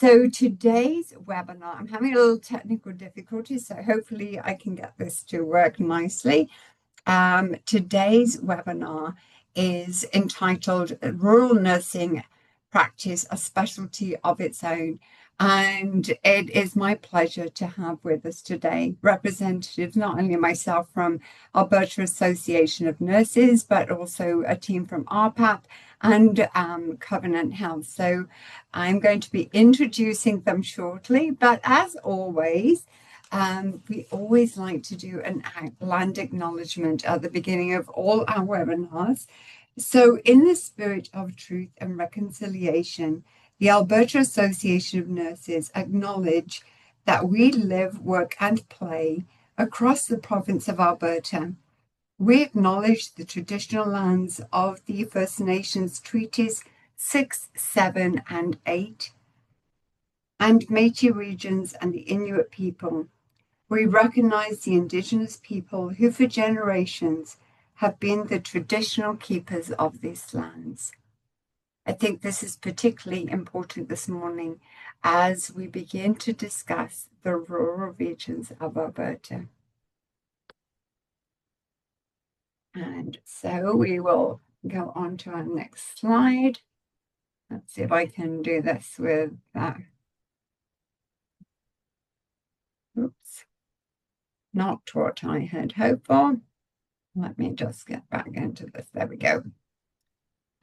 So today's webinar, I'm having a little technical difficulty, so hopefully I can get this to work nicely. Today's webinar is entitled Rural Nursing Practice, a Specialty of Its Own. And it is my pleasure to have with us today representatives, not only myself from Alberta Association of Nurses, but also a team from RhPAP and Covenant Health. So I'm going to be introducing them shortly, but as always, we always like to do an land acknowledgement at the beginning of all our webinars. So in the spirit of truth and reconciliation, the Alberta Association of Nurses acknowledge that we live, work and play across the province of Alberta. We acknowledge the traditional lands of the First Nations Treaties 6, 7 and 8 and Métis regions and the Inuit people. We recognize the Indigenous people who for generations have been the traditional keepers of these lands. I think this is particularly important this morning as we begin to discuss the rural regions of Alberta. And so we will go on to our next slide. Let's see if I can do this with oops, not what I had hoped for. Let me just get back into this. There we go.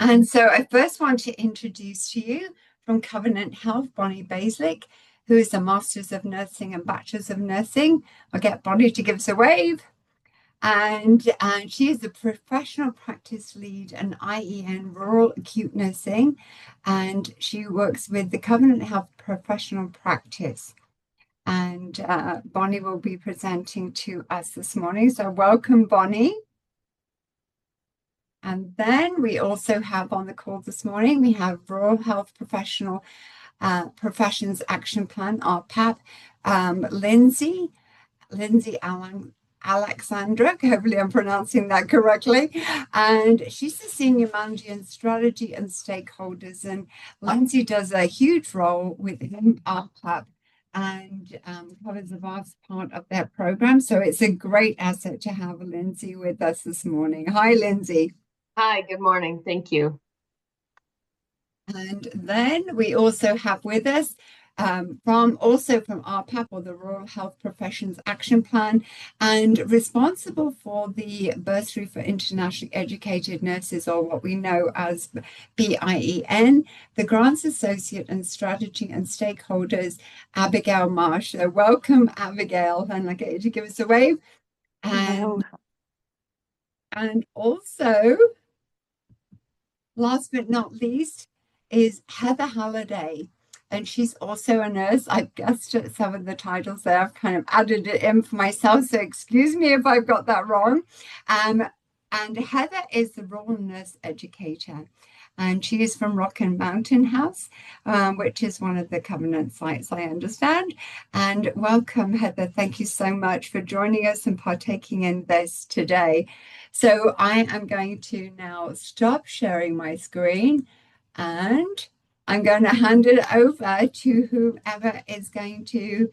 And so I first want to introduce to you from Covenant Health, Bonnie Basilick, who is a Master's of Nursing and Bachelor's of Nursing. I'll get Bonnie to give us a wave. And she is a professional practice lead in IEN Rural Acute Nursing, and she works with the Covenant Health Professional Practice. And Bonnie will be presenting to us this morning. So welcome, Bonnie. And then we also have on the call this morning, we have Rural Health Professional Professions Action Plan, RhPAP, Lindsay Alexandra, hopefully I'm pronouncing that correctly. And she's the Senior Manager in Strategy and Stakeholders. And Lindsay does a huge role within RhPAP and covers a vast part of their program. So it's a great asset to have Lindsay with us this morning. Hi, Lindsay. Hi, good morning. Thank you. And then we also have with us from RhPAP, or the Rural Health Professions Action Plan, and responsible for the Bursary for Internationally Educated Nurses, or what we know as BIEN, the Grants Associate in Strategy and Stakeholders, Abigail Marsh. So welcome, Abigail, and I'll get you to give us a wave. And also, last but not least, is Heather Halliday, and she's also a nurse. I've guessed at some of the titles there. I've kind of added it in for myself, so excuse me if I've got that wrong. And Heather is the rural nurse educator, and she is from Rock and Mountain House, which is one of the Covenant sites, I understand. And welcome, Heather. Thank you so much for joining us and partaking in this today. So I am going to now stop sharing my screen, and I'm going to hand it over to whoever is going to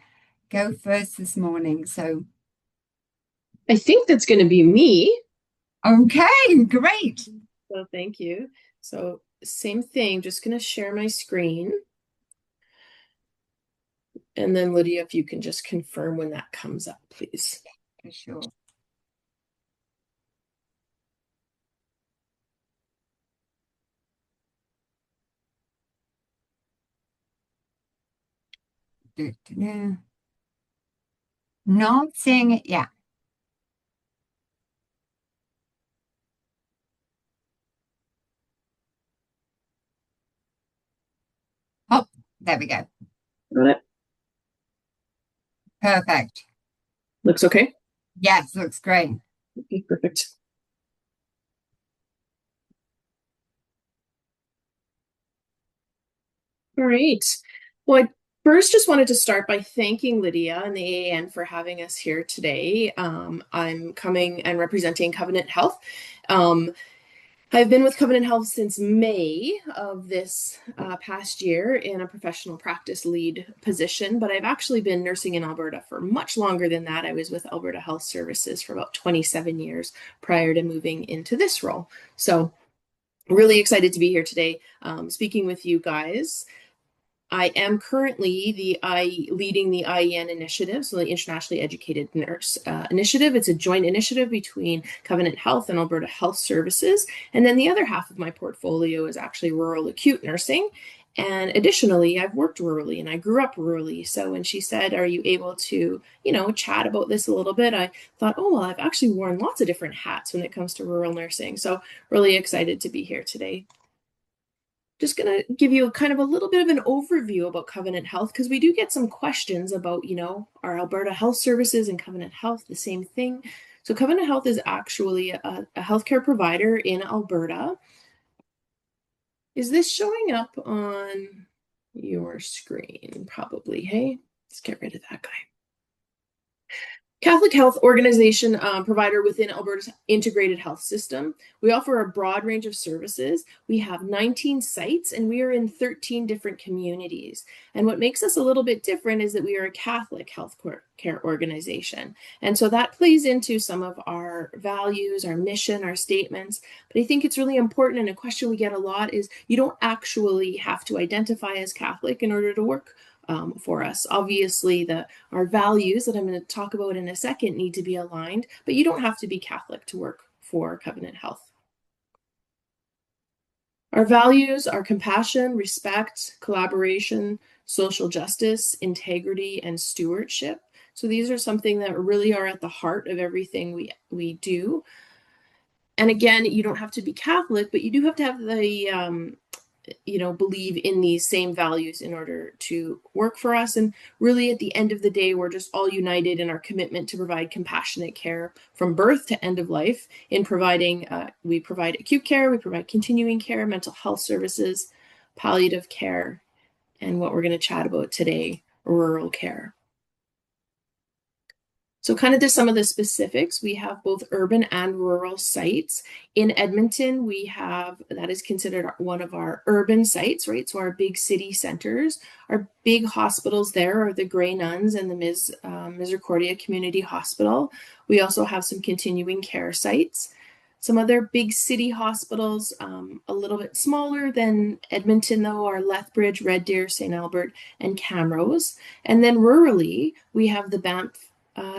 go first this morning. So I think that's going to be me. Okay, great. So thank you. So same thing, just going to share my screen. And then Lydia, if you can just confirm when that comes up, please. For sure. Not seeing it yet. Oh, there we go. Got it. Perfect. Looks okay? Yes, looks great. Okay, perfect. All right. Well, I first just wanted to start by thanking Lydia and the IEN for having us here today. I'm coming and representing Covenant Health. I've been with Covenant Health since May of this past year in a professional practice lead position, but I've actually been nursing in Alberta for much longer than that. I was with Alberta Health Services for about 27 years prior to moving into this role. So really excited to be here today speaking with you guys. I am currently leading the IEN initiative, so the Internationally Educated Nurse Initiative. It's a joint initiative between Covenant Health and Alberta Health Services. And then the other half of my portfolio is actually rural acute nursing. And additionally, I've worked rurally and I grew up rurally. So when she said, "Are you able to, chat about this a little bit?" I thought, oh, well, I've actually worn lots of different hats when it comes to rural nursing. So really excited to be here today. Just going to give you kind of a little bit of an overview about Covenant Health because we do get some questions about, are Alberta Health Services and Covenant Health the same thing? So Covenant Health is actually a healthcare provider in Alberta. Is this showing up on your screen? Probably. Hey, let's get rid of that guy. Catholic health organization provider within Alberta's integrated health system. We offer a broad range of services. We have 19 sites and we are in 13 different communities. And what makes us a little bit different is that we are a Catholic health care organization. And so that plays into some of our values, our mission, our statements. But I think it's really important, and a question we get a lot is you don't actually have to identify as Catholic in order to work for us. Obviously, our values that I'm going to talk about in a second need to be aligned, but you don't have to be Catholic to work for Covenant Health. Our values are compassion, respect, collaboration, social justice, integrity, and stewardship. So these are something that really are at the heart of everything we do. And again, you don't have to be Catholic, but you do have to have the believe in these same values in order to work for us. And really, at the end of the day, we're just all united in our commitment to provide compassionate care from birth to end of life. In providing, we provide acute care, we provide continuing care, mental health services, palliative care, and what we're going to chat about today, rural care. So kind of just some of the specifics, we have both urban and rural sites. In Edmonton, that is considered one of our urban sites, right? So our big city centers, our big hospitals there are the Grey Nuns and the Misericordia Community Hospital. We also have some continuing care sites. Some other big city hospitals, a little bit smaller than Edmonton though, are Lethbridge, Red Deer, St. Albert, and Camrose. And then rurally, we have the Banff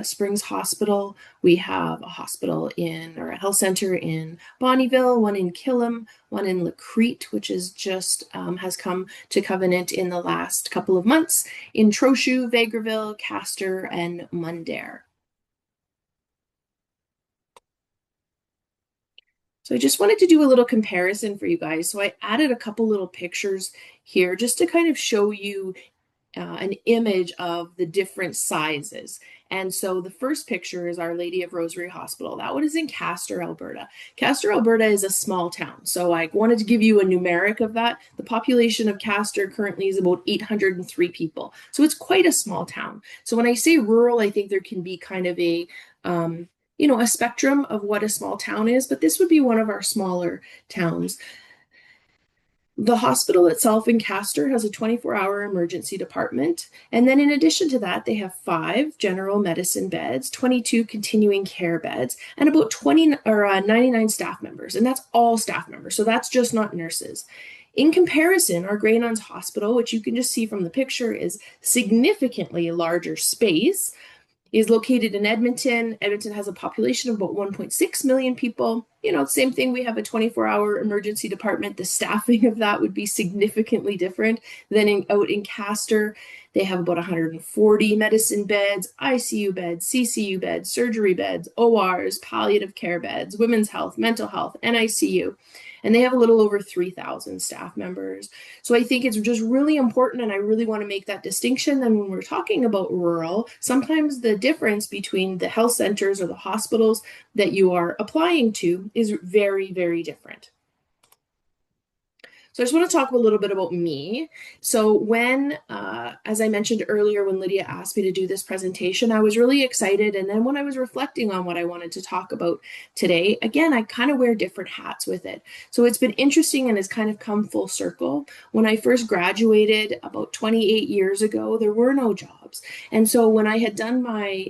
Springs Hospital. We have a hospital or a health center in Bonnyville, one in Killam, one in Lacrete, which is just has come to Covenant in the last couple of months, in Trochu, Vegreville, Castor, and Mundare. So I just wanted to do a little comparison for you guys. So I added a couple little pictures here just to kind of show you an image of the different sizes. And so the first picture is Our Lady of Rosary Hospital. That one is in Castor, Alberta. Castor, Alberta is a small town. So I wanted to give you a numeric of that. The population of Castor currently is about 803 people. So it's quite a small town. So when I say rural, I think there can be kind of a spectrum of what a small town is, but this would be one of our smaller towns. The hospital itself in Castor has a 24-hour emergency department. And then in addition to that, they have 5 general medicine beds, 22 continuing care beds, and about 99 staff members. And that's all staff members. So that's just not nurses. In comparison, our Grey Nuns Hospital, which you can just see from the picture, is significantly larger space, is located in Edmonton. Edmonton has a population of about 1.6 million people. Same thing, we have a 24-hour emergency department. The staffing of that would be significantly different than out in Castor. They have about 140 medicine beds, ICU beds, CCU beds, surgery beds, ORs, palliative care beds, women's health, mental health, and ICU. And they have a little over 3,000 staff members. So I think it's just really important, and I really want to make that distinction. Then when we're talking about rural, sometimes the difference between the health centers or the hospitals that you are applying to is very, very different. So I just want to talk a little bit about me. So when, as I mentioned earlier, when Lydia asked me to do this presentation, I was really excited. And then when I was reflecting on what I wanted to talk about today, again, I kind of wear different hats with it. So it's been interesting and has kind of come full circle. When I first graduated about 28 years ago, there were no jobs. And so when I had done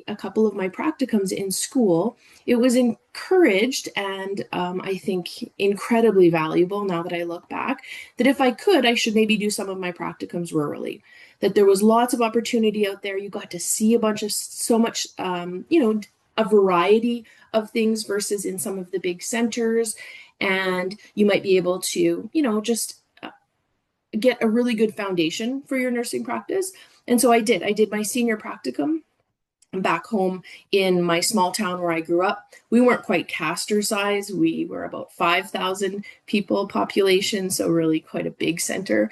a couple of my practicums in school, it was encouraged and I think incredibly valuable now that I look back, that if I could, I should maybe do some of my practicums rurally, that there was lots of opportunity out there. You got to see so much, a variety of things versus in some of the big centers. And you might be able to, just get a really good foundation for your nursing practice. And so I did my senior practicum back home in my small town where I grew up. We weren't quite Castor size. We were about 5,000 people population, so really quite a big center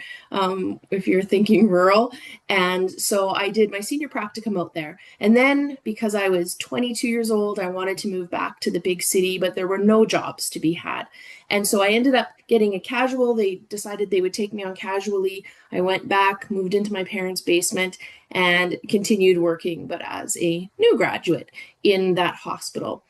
if you're thinking rural. And so I did my senior practicum out there. And then because I was 22 years old, I wanted to move back to the big city, but there were no jobs to be had. And so I ended up getting a casual. They decided they would take me on casually. I went back, moved into my parents' basement, and continued working, but as a new graduate in that hospital.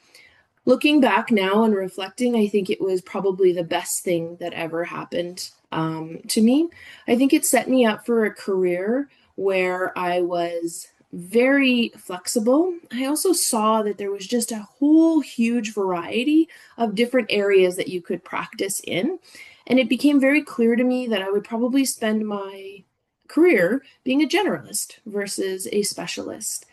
Looking back now and reflecting, I think it was probably the best thing that ever happened to me. I think it set me up for a career where I was very flexible. I also saw that there was just a whole huge variety of different areas that you could practice in. And it became very clear to me that I would probably spend my career being a generalist versus a specialist.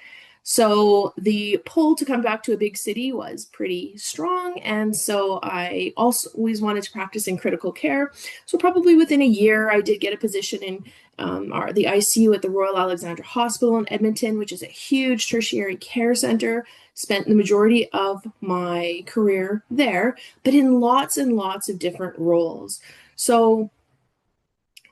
So the pull to come back to a big city was pretty strong. And so I also always wanted to practice in critical care. So probably within a year, I did get a position in the ICU at the Royal Alexandra Hospital in Edmonton, which is a huge tertiary care center. Spent the majority of my career there, but in lots and lots of different roles. So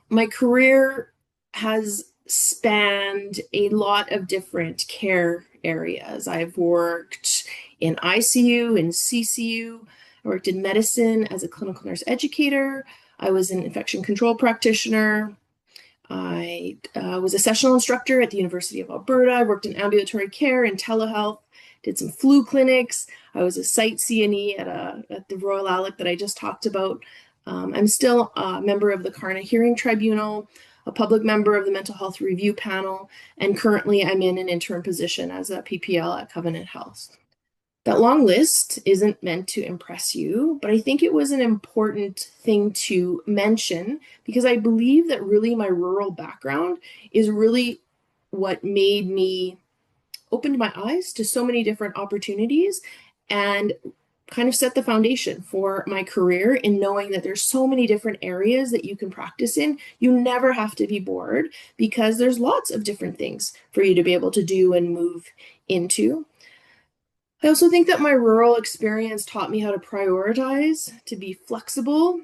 my career has spanned a lot of different care areas. I've worked in ICU, in CCU, I worked in medicine as a clinical nurse educator. I was an infection control practitioner. I was a sessional instructor at the University of Alberta. I worked in ambulatory care and telehealth, did some flu clinics. I was a site CNE at the Royal Alec that I just talked about. I'm still a member of the Karna Hearing Tribunal, a public member of the Mental Health Review Panel, and currently I'm in an interim position as a PPL at Covenant Health. That long list isn't meant to impress you, but I think it was an important thing to mention because I believe that really my rural background is really what made me opened my eyes to so many different opportunities and kind of set the foundation for my career in knowing that there's so many different areas that you can practice in. You never have to be bored because there's lots of different things for you to be able to do and move into. I also think that my rural experience taught me how to prioritize, to be flexible,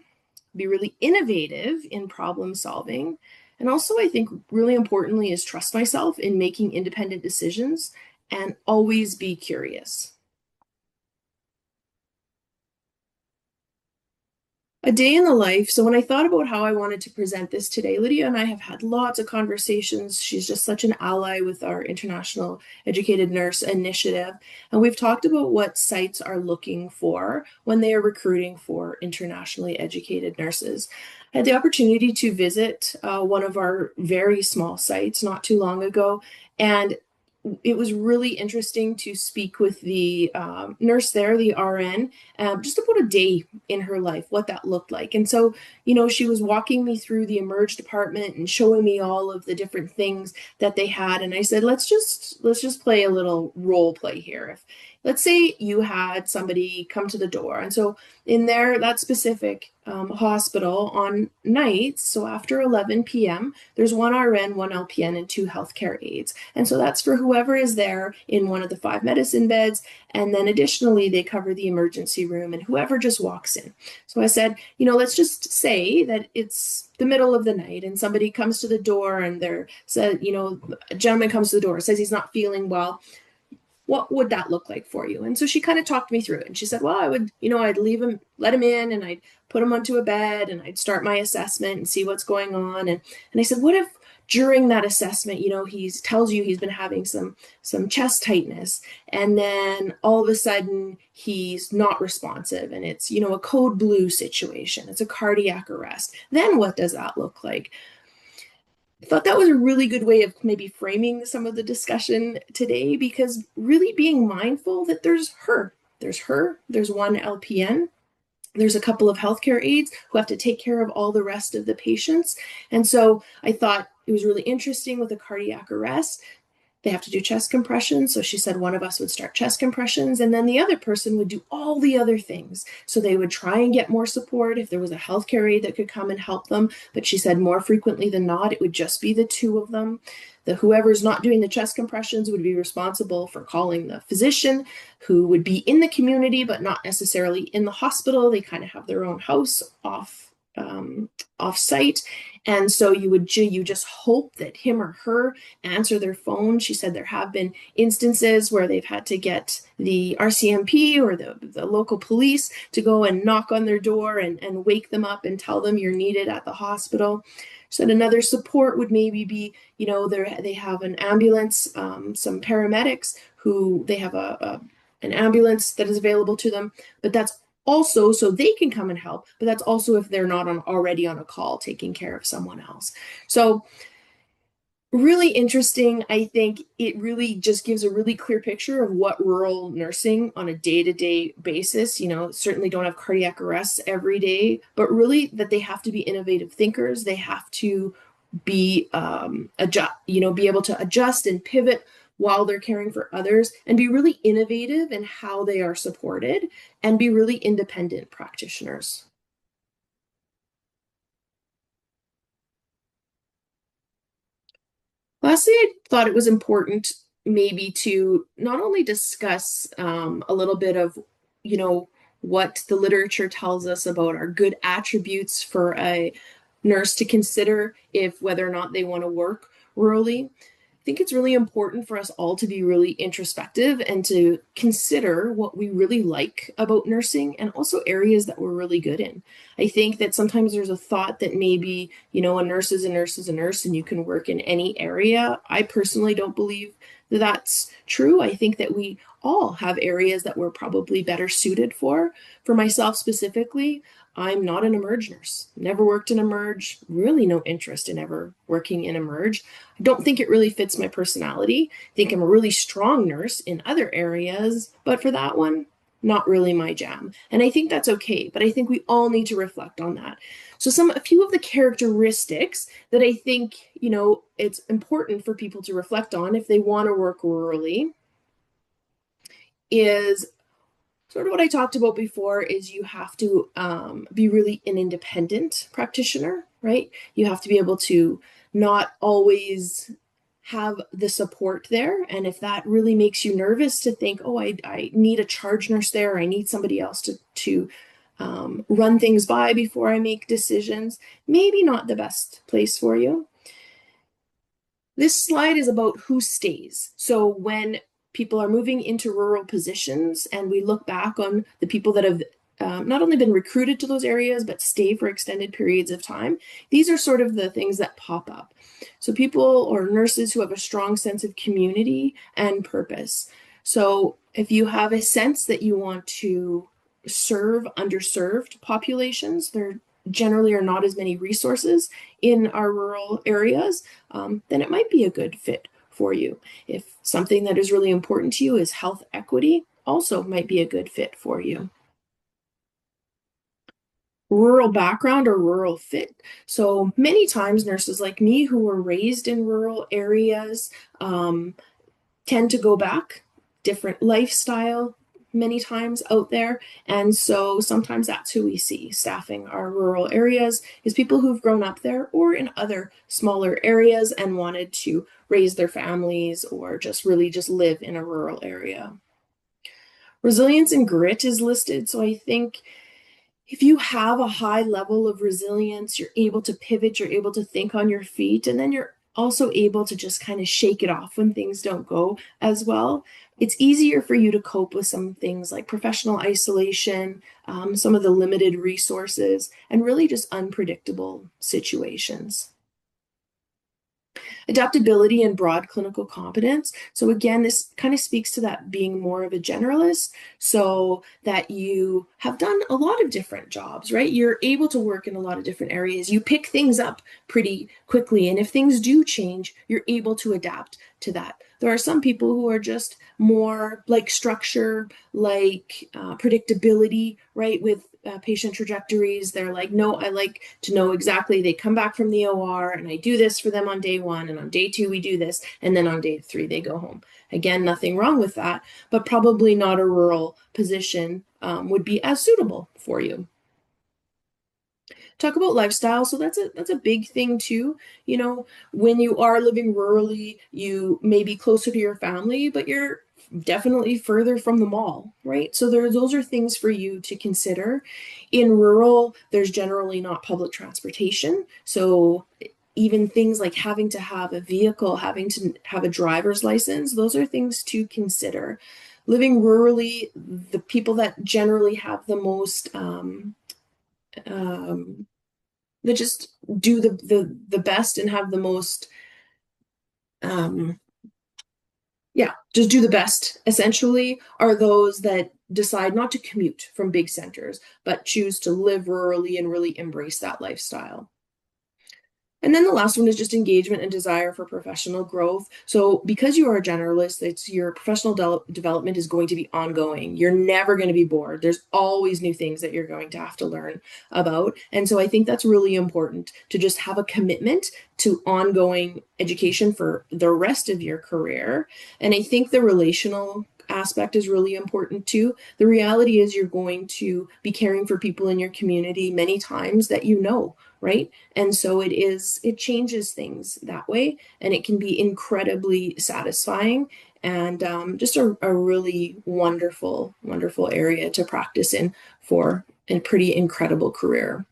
be really innovative in problem solving. And also, I think really importantly is trust myself in making independent decisions and always be curious. A day in the life. So when I thought about how I wanted to present this today, Lydia and I have had lots of conversations. She's just such an ally with our International Educated Nurse Initiative. And we've talked about what sites are looking for when they are recruiting for internationally educated nurses. I had the opportunity to visit one of our very small sites not too long ago, and it was really interesting to speak with the nurse there, the RN, just about a day in her life, what that looked like. And so, she was walking me through the emerge department and showing me all of the different things that they had. And I said, let's just play a little role play here. Let's say you had somebody come to the door. And so in that specific hospital on nights, so after 11 p.m., there's one RN, one LPN, and two healthcare aides. And so that's for whoever is there in one of the 5 medicine beds. And then additionally, they cover the emergency room and whoever just walks in. So I said, let's just say that it's the middle of the night and somebody comes to the door and a gentleman comes to the door, says he's not feeling well. what would that look like for you? And so she kind of talked me through it. And she said, well, I would, I'd leave him, let him in, and I'd put him onto a bed, and I'd start my assessment and see what's going on. And I said, what if during that assessment, he tells you he's been having some chest tightness, and then all of a sudden he's not responsive, and it's, a code blue situation, it's a cardiac arrest. Then what does that look like? I thought that was a really good way of maybe framing some of the discussion today, because really being mindful that there's one LPN, there's a couple of healthcare aides who have to take care of all the rest of the patients. And so I thought it was really interesting with a cardiac arrest. They have to do chest compressions. So she said one of us would start chest compressions, and then the other person would do all the other things. So they would try and get more support if there was a healthcare aide that could come and help them. But she said more frequently than not, it would just be the two of them. Whoever's not doing the chest compressions would be responsible for calling the physician, who would be in the community, but not necessarily in the hospital. They kind of have their own house off site. And so you just hope that him or her answer their phone. She said there have been instances where they've had to get the RCMP or the local police to go and knock on their door and wake them up and tell them you're needed at the hospital. So another support would maybe be, they have an ambulance, some paramedics who they have an ambulance that is available to them, but that's also so they can come and help, but that's also if they're not already on a call taking care of someone else. So really interesting. I think it really just gives a really clear picture of what rural nursing on a day-to-day basis, certainly don't have cardiac arrests every day, but really that they have to be innovative thinkers. They have to be be able to adjust and pivot while they're caring for others, and be really innovative in how they are supported, and be really independent practitioners. Lastly, I thought it was important maybe to not only discuss a little bit of, what the literature tells us about our good attributes for a nurse to consider if whether or not they want to work rurally. I think it's really important for us all to be really introspective and to consider what we really like about nursing, and also areas that we're really good in. I think that sometimes there's a thought that maybe, a nurse is a nurse is a nurse and you can work in any area. I personally don't believe that that's true. I think that we all have areas that we're probably better suited for. For myself specifically, I'm not an emerge nurse, never worked in emerge, really no interest in ever working in emerge. I don't think it really fits my personality. I think I'm a really strong nurse in other areas, but for that one, not really my jam. And I think that's okay, but I think we all need to reflect on that. So a few of the characteristics that I think, it's important for people to reflect on if they want to work rurally is sort of what I talked about before. Is you have to be really an independent practitioner, right? You have to be able to not always have the support there. And if that really makes you nervous to think, oh, I need a charge nurse there, I need somebody else to run things by before I make decisions, maybe not the best place for you. This slide is about who stays. So when people are moving into rural positions and we look back on the people that have not only been recruited to those areas, but stay for extended periods of time, these are sort of the things that pop up. So people or nurses who have a strong sense of community and purpose. So if you have a sense that you want to serve underserved populations, there generally are not as many resources in our rural areas, then it might be a good fit for you. If something that is really important to you is health equity, also might be a good fit for you. Rural background or rural fit. So many times nurses like me who were raised in rural areas tend to go back, different lifestyle many times out there. And so sometimes that's who we see staffing our rural areas, is people who've grown up there or in other smaller areas and wanted to raise their families or just live in a rural area. Resilience and grit is listed. So I think if you have a high level of resilience, you're able to pivot, you're able to think on your feet, and then you're also able to just kind of shake it off when things don't go as well. It's easier for you to cope with some things like professional isolation, some of the limited resources, and really just unpredictable situations. Adaptability and broad clinical competence. So again, this kind of speaks to that being more of a generalist, so that you have done a lot of different jobs, right? You're able to work in a lot of different areas. You pick things up pretty quickly, and if things do change, you're able to adapt to that. There are some people who are just more like structure, like predictability, right? With patient trajectories. They're like, no, I like to know exactly. They come back from the OR and I do this for them on day one. And on day two, we do this. And then on day three, they go home. Again, nothing wrong with that, but probably not a rural position would be as suitable for you. Talk about lifestyle. So that's a big thing too. You know, when you are living rurally, you may be closer to your family, but you're definitely further from the mall, right? So those are things for you to consider. In rural, there's generally not public transportation. So even things like having to have a vehicle, having to have a driver's license, those are things to consider. Living rurally, the people that generally have the most um, that just do the best and have the most um yeah, just do the best essentially are those that decide not to commute from big centers but choose to live rurally and really embrace that lifestyle. And then the last one is just engagement and desire for professional growth. So because you are a generalist, it's your professional development is going to be ongoing. You're never going to be bored. There's always new things that you're going to have to learn about. And so I think that's really important to just have a commitment to ongoing education for the rest of your career. And I think the relational aspect is really important too. The reality is you're going to be caring for people in your community many times that you know, right? And so it changes things that way, and it can be incredibly satisfying and just a really wonderful, wonderful area to practice in for a pretty incredible career.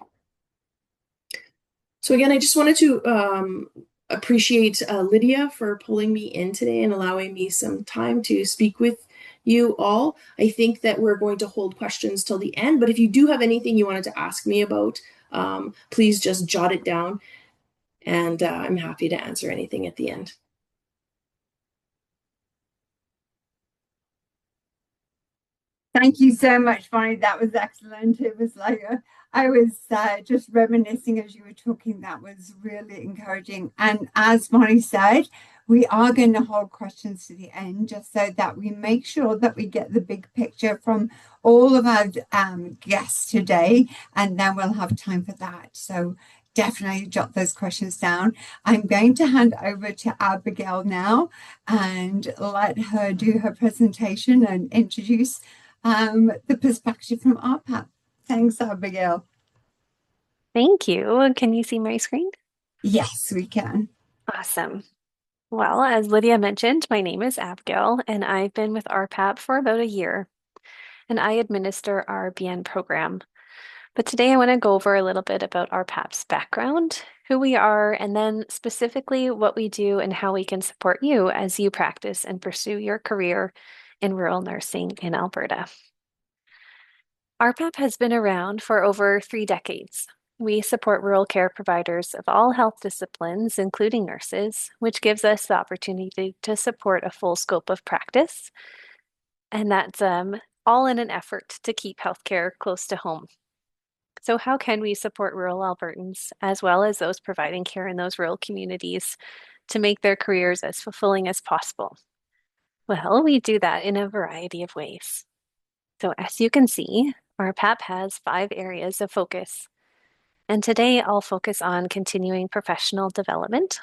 So again, I just wanted to appreciate Lydia for pulling me in today and allowing me some time to speak with you all. I think that we're going to hold questions till the end, but if you do have anything you wanted to ask me about, please just jot it down, and I'm happy to answer anything at the end. Thank you so much, Bonnie. That was excellent. It was like I was just reminiscing as you were talking. That was really encouraging. And as Bonnie said, we are going to hold questions to the end just so that we make sure that we get the big picture from all of our guests today. And then we'll have time for that. So definitely jot those questions down. I'm going to hand over to Abigail now and let her do her presentation and introduce the perspective from RhPAP. Thanks, Abigail. Thank you. Can you see my screen? Yes, we can. Awesome. Well, as Lydia mentioned, my name is Abigail, and I've been with RhPAP for about a year, and I administer our BN program. But today I want to go over a little bit about RhPAP's background, who we are, and then specifically what we do and how we can support you as you practice and pursue your career in rural nursing in Alberta. RhPAP has been around for over 3 decades. We support rural care providers of all health disciplines, including nurses, which gives us the opportunity to support a full scope of practice. And that's all in an effort to keep healthcare close to home. So, how can we support rural Albertans as well as those providing care in those rural communities to make their careers as fulfilling as possible? Well, we do that in a variety of ways. So, as you can see, RhPAP has 5 areas of focus. And today I'll focus on continuing professional development,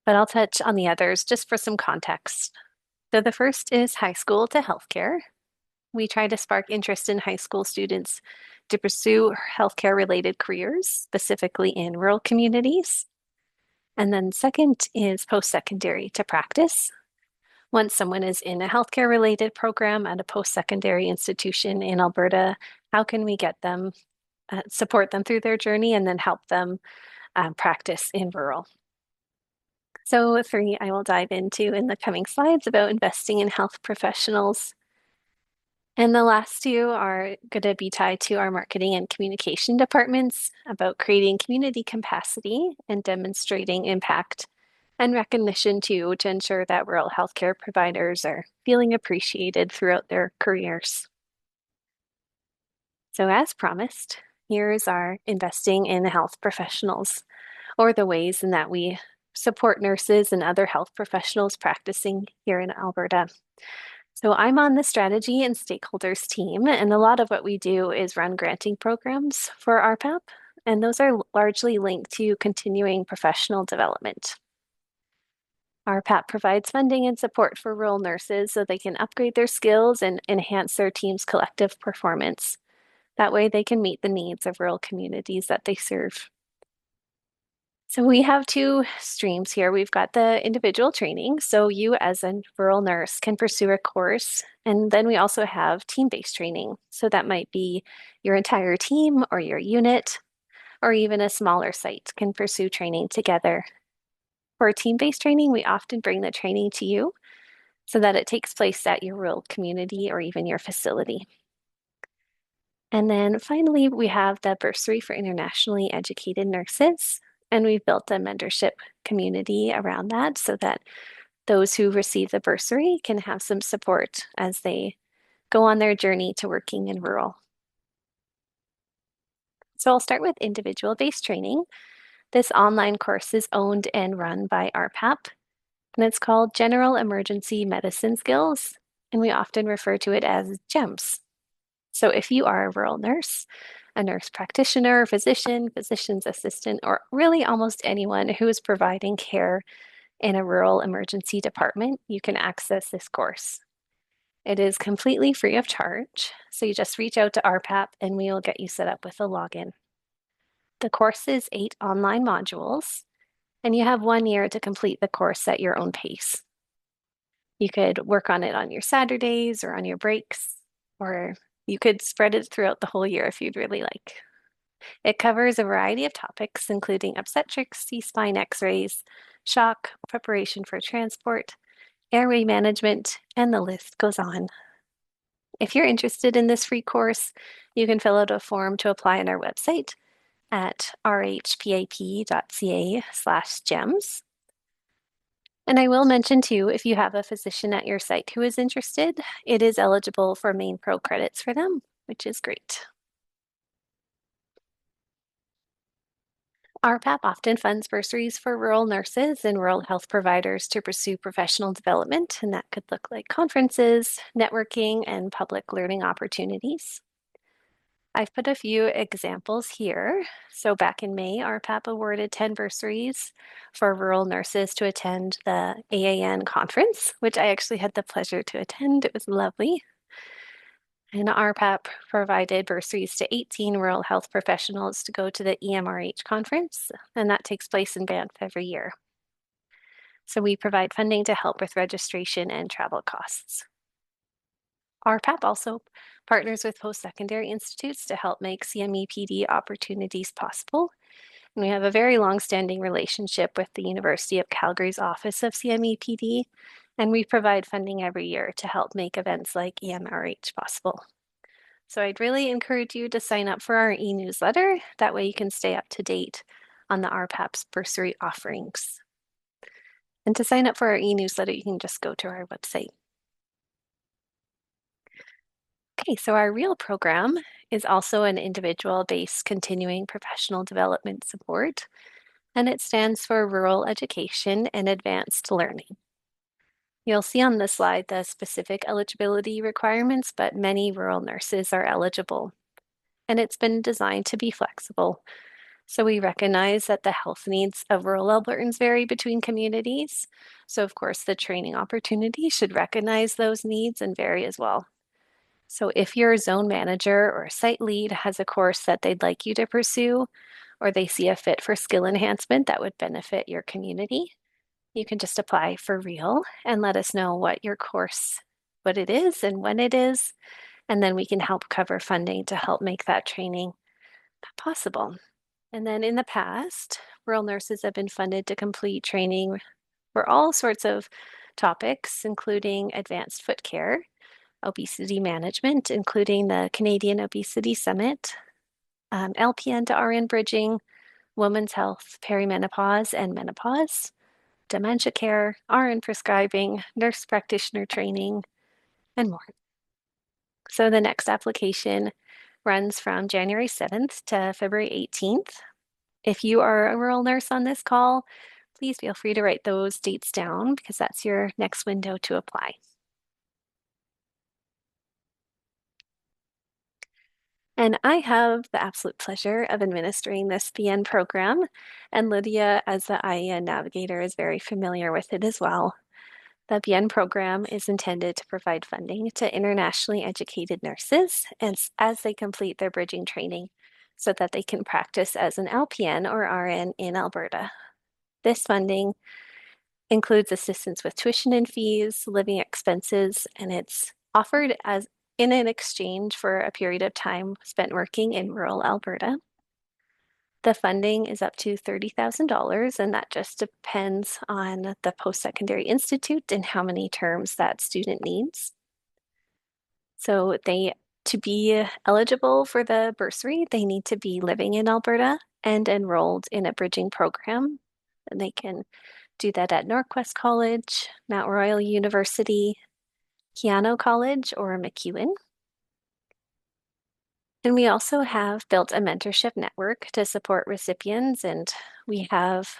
but I'll touch on the others just for some context. So the first is high school to healthcare. We try to spark interest in high school students to pursue healthcare related careers, specifically in rural communities. And then second is post-secondary to practice. Once someone is in a healthcare related program at a post-secondary institution in Alberta, how can we get them support them through their journey and then help them practice in rural. So 3, I will dive into in the coming slides about investing in health professionals. And the last 2 are going to be tied to our marketing and communication departments about creating community capacity and demonstrating impact and recognition too to ensure that rural healthcare providers are feeling appreciated throughout their careers. So as promised, here's our investing in health professionals, or the ways in that we support nurses and other health professionals practicing here in Alberta. So I'm on the strategy and stakeholders team, and a lot of what we do is run granting programs for RhPAP, and those are largely linked to continuing professional development. RhPAP provides funding and support for rural nurses so they can upgrade their skills and enhance their team's collective performance. That way they can meet the needs of rural communities that they serve. So we have 2 streams here. We've got the individual training. So you as a rural nurse can pursue a course. And then we also have team-based training. So that might be your entire team or your unit, or even a smaller site can pursue training together. For team-based training, we often bring the training to you so that it takes place at your rural community or even your facility. And then finally, we have the bursary for internationally educated nurses. And we've built a mentorship community around that so that those who receive the bursary can have some support as they go on their journey to working in rural. So I'll start with individual-based training. This online course is owned and run by RhPAP, and it's called General Emergency Medicine Skills, and we often refer to it as GEMS. So if you are a rural nurse, a nurse practitioner, physician, physician's assistant, or really almost anyone who is providing care in a rural emergency department, you can access this course. It is completely free of charge, so you just reach out to RhPAP and we will get you set up with a login. The course is 8 online modules, and you have 1 year to complete the course at your own pace. You could work on it on your Saturdays or on your breaks, or you could spread it throughout the whole year if you'd really like. It covers a variety of topics, including obstetrics, C-spine x-rays, shock, preparation for transport, airway management, and the list goes on. If you're interested in this free course, you can fill out a form to apply on our website at rhpap.ca/gems. And I will mention too, if you have a physician at your site who is interested, it is eligible for main pro credits for them, which is great. RhPAP often funds bursaries for rural nurses and rural health providers to pursue professional development, and that could look like conferences, networking, and public learning opportunities. I've put a few examples here. So back in May, RhPAP awarded 10 bursaries for rural nurses to attend the IEN conference, which I actually had the pleasure to attend. It was lovely. And RhPAP provided bursaries to 18 rural health professionals to go to the EMRH conference, and that takes place in Banff every year. So we provide funding to help with registration and travel costs. RhPAP also partners with post-secondary institutes to help make CME-PD opportunities possible. And we have a very long-standing relationship with the University of Calgary's Office of CME-PD, and we provide funding every year to help make events like EMRH possible. So I'd really encourage you to sign up for our e-newsletter. That way you can stay up to date on the RhPAP's bursary offerings. And to sign up for our e-newsletter, you can just go to our website. Okay, so our REAL program is also an individual-based continuing professional development support, and it stands for Rural Education and Advanced Learning. You'll see on the slide the specific eligibility requirements, but many rural nurses are eligible, and it's been designed to be flexible. So we recognize that the health needs of rural Albertans vary between communities. So of course, the training opportunity should recognize those needs and vary as well. So if your zone manager or site lead has a course that they'd like you to pursue, or they see a fit for skill enhancement that would benefit your community, you can just apply for REAL and let us know what your course, what it is and when it is, and then we can help cover funding to help make that training possible. And then in the past, rural nurses have been funded to complete training for all sorts of topics, including advanced foot care, obesity management, including the Canadian Obesity Summit, LPN to RN bridging, women's health, perimenopause and menopause, dementia care, RN prescribing, nurse practitioner training, and more. So the next application runs from January 7th to February 18th. If you are a rural nurse on this call, please feel free to write those dates down because that's your next window to apply. And I have the absolute pleasure of administering this BN program, and Lydia, as the IEN Navigator, is very familiar with it as well. The BN program is intended to provide funding to internationally educated nurses as they complete their bridging training so that they can practice as an LPN or RN in Alberta. This funding includes assistance with tuition and fees, living expenses, and it's offered as in an exchange for a period of time spent working in rural Alberta. The funding is up to $30,000, and that just depends on the post-secondary institute and how many terms that student needs. So to be eligible for the bursary, they need to be living in Alberta and enrolled in a bridging program. And they can do that at Norquest College, Mount Royal University, Keano College, or MacEwan. And we also have built a mentorship network to support recipients, and we have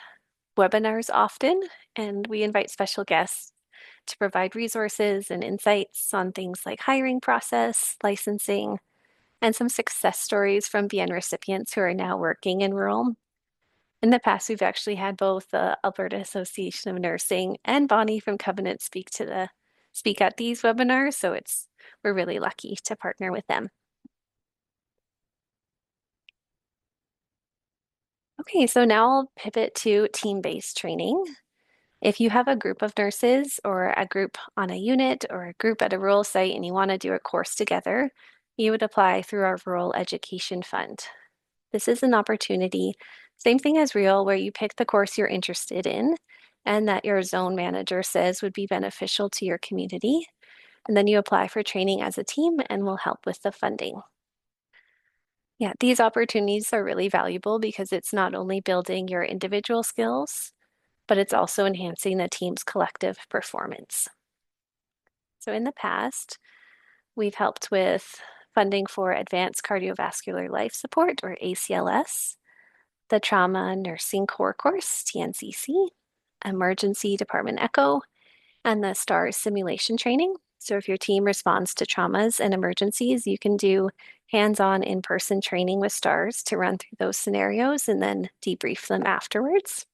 webinars often, and we invite special guests to provide resources and insights on things like hiring process, licensing, and some success stories from BN recipients who are now working in rural. In the past, we've actually had both the Alberta Association of Nursing and Bonnie from Covenant speak at these webinars, so we're really lucky to partner with them. Okay, so now I'll pivot to team-based training. If you have a group of nurses or a group on a unit or a group at a rural site and you want to do a course together, you would apply through our Rural Education Fund. This is an opportunity, same thing as REAL, where you pick the course you're interested in and that your zone manager says would be beneficial to your community. And then you apply for training as a team and we'll help with the funding. Yeah, these opportunities are really valuable because it's not only building your individual skills, but it's also enhancing the team's collective performance. So in the past, we've helped with funding for Advanced Cardiovascular Life Support, or ACLS, the Trauma Nursing Core Course, TNCC, Emergency Department Echo, and the STARS simulation training. So if your team responds to traumas and emergencies, you can do hands-on in-person training with STARS to run through those scenarios and then debrief them afterwards.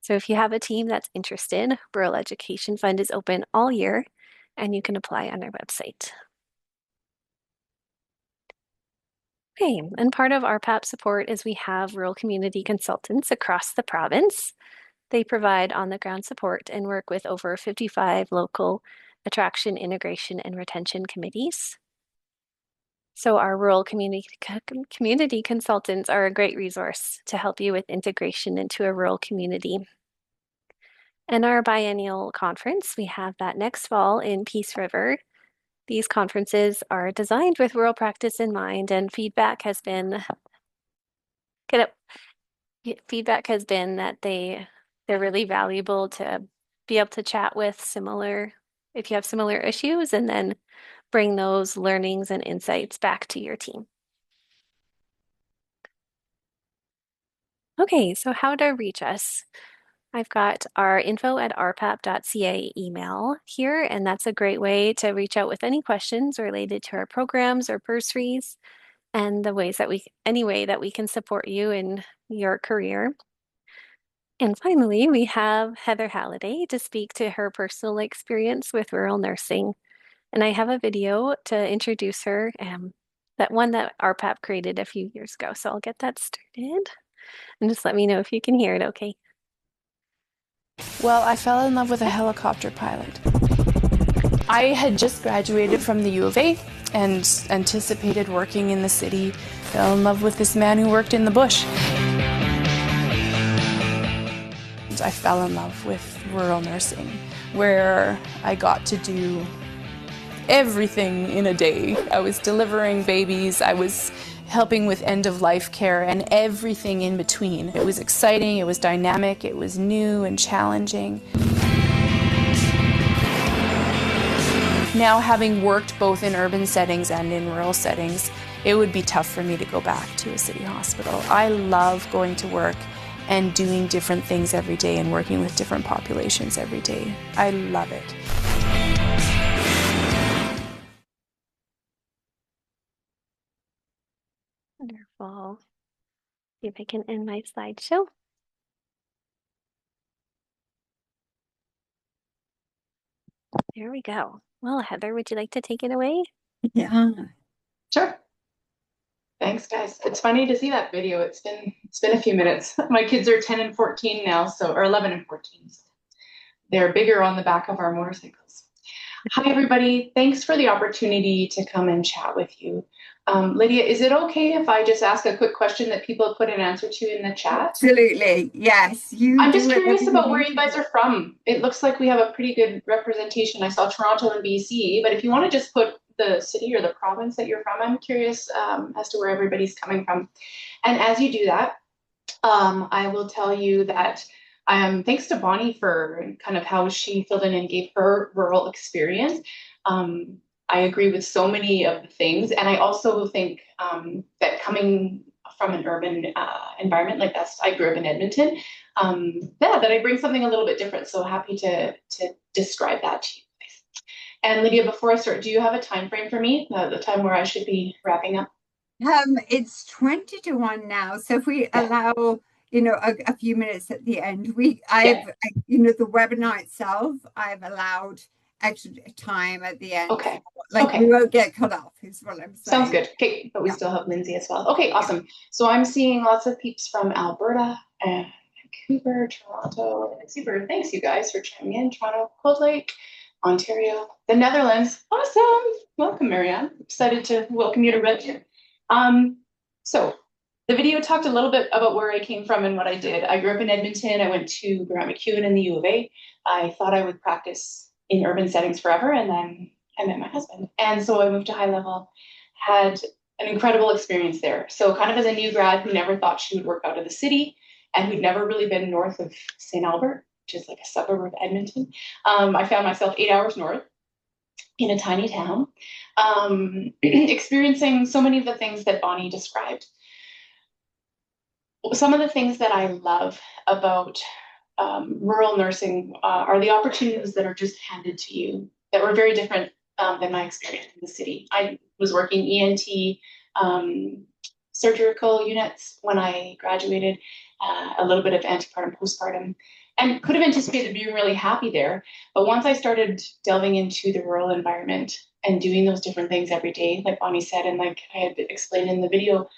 So if you have a team that's interested, Rural Education Fund is open all year and you can apply on our website. Okay, and part of RhPAP support is we have rural community consultants across the province. They provide on-the-ground support and work with over 55 local attraction, integration, and retention committees. So our rural community consultants are a great resource to help you with integration into a rural community. And our biennial conference, we have that next fall in Peace River. These conferences are designed with rural practice in mind, and feedback has been that they're really valuable to be able to chat with if you have similar issues, and then bring those learnings and insights back to your team. Okay, so how to reach us. I've got our info@rhpap.ca email here, and that's a great way to reach out with any questions related to our programs or bursaries and any way that we can support you in your career. And finally, we have Heather Halliday to speak to her personal experience with rural nursing. And I have a video to introduce her, that RhPAP created a few years ago. So I'll get that started. And just let me know if you can hear it okay. Well, I fell in love with a helicopter pilot. I had just graduated from the U of A and anticipated working in the city. Fell in love with this man who worked in the bush. I fell in love with rural nursing, where I got to do everything in a day. I was delivering babies, I was helping with end-of-life care, and everything in between. It was exciting, it was dynamic, it was new and challenging. Now, having worked both in urban settings and in rural settings, it would be tough for me to go back to a city hospital. I love going to work and doing different things every day and working with different populations every day. I love it. Wonderful. See if I can end my slideshow. There we go. Well, Heather, would you like to take it away? Yeah. Sure. Thanks, guys. It's funny to see that video. It's been a few minutes. My kids are 10 and 14 now, or 11 and 14. So they're bigger on the back of our motorcycles. Hi, everybody. Thanks for the opportunity to come and chat with you. Lydia, is it okay if I just ask a quick question that people put an answer to in the chat? Absolutely. Yes. I'm just curious about where you guys are from. It looks like we have a pretty good representation. I saw Toronto and BC, but if you want to just put the city or the province that you're from, I'm curious as to where everybody's coming from. And as you do that, I will tell you that thanks to Bonnie for kind of how she filled in and gave her rural experience. I agree with so many of the things. And I also think that coming from an urban environment like that, I grew up in Edmonton, that I bring something a little bit different. So happy to describe that to you guys. And Lydia, before I start, do you have a time frame for me, the time where I should be wrapping up? It's 20 to 1 now. So if we allow, a few minutes at the end, the webinar itself, I've allowed extra time at the end. Okay. We won't get cut off, is what I'm saying. Sounds good. Okay, but we still have Lindsay as well. Okay, awesome. Yeah. So I'm seeing lots of peeps from Alberta and Vancouver, Toronto, and Super. Thanks, you guys, for chiming in. Toronto, Cold Lake, Ontario, the Netherlands. Awesome. Welcome, Marianne. Excited to welcome you to Red Deer. So the video talked a little bit about where I came from and what I did. I grew up in Edmonton. I went to Grant MacEwan in the U of A. I thought I would practice in urban settings forever, and then I met my husband. And so I moved to High Level, had an incredible experience there. So kind of as a new grad who never thought she would work out of the city and who'd never really been north of St. Albert, which is like a suburb of Edmonton, I found myself 8 hours north in a tiny town, experiencing so many of the things that Bonnie described. Some of the things that I love about rural nursing are the opportunities that are just handed to you that were very different than my experience in the city. I was working ENT surgical units when I graduated, a little bit of antepartum, postpartum, and could have anticipated being really happy there. But once I started delving into the rural environment and doing those different things every day, like Bonnie said, and like I had explained in the video,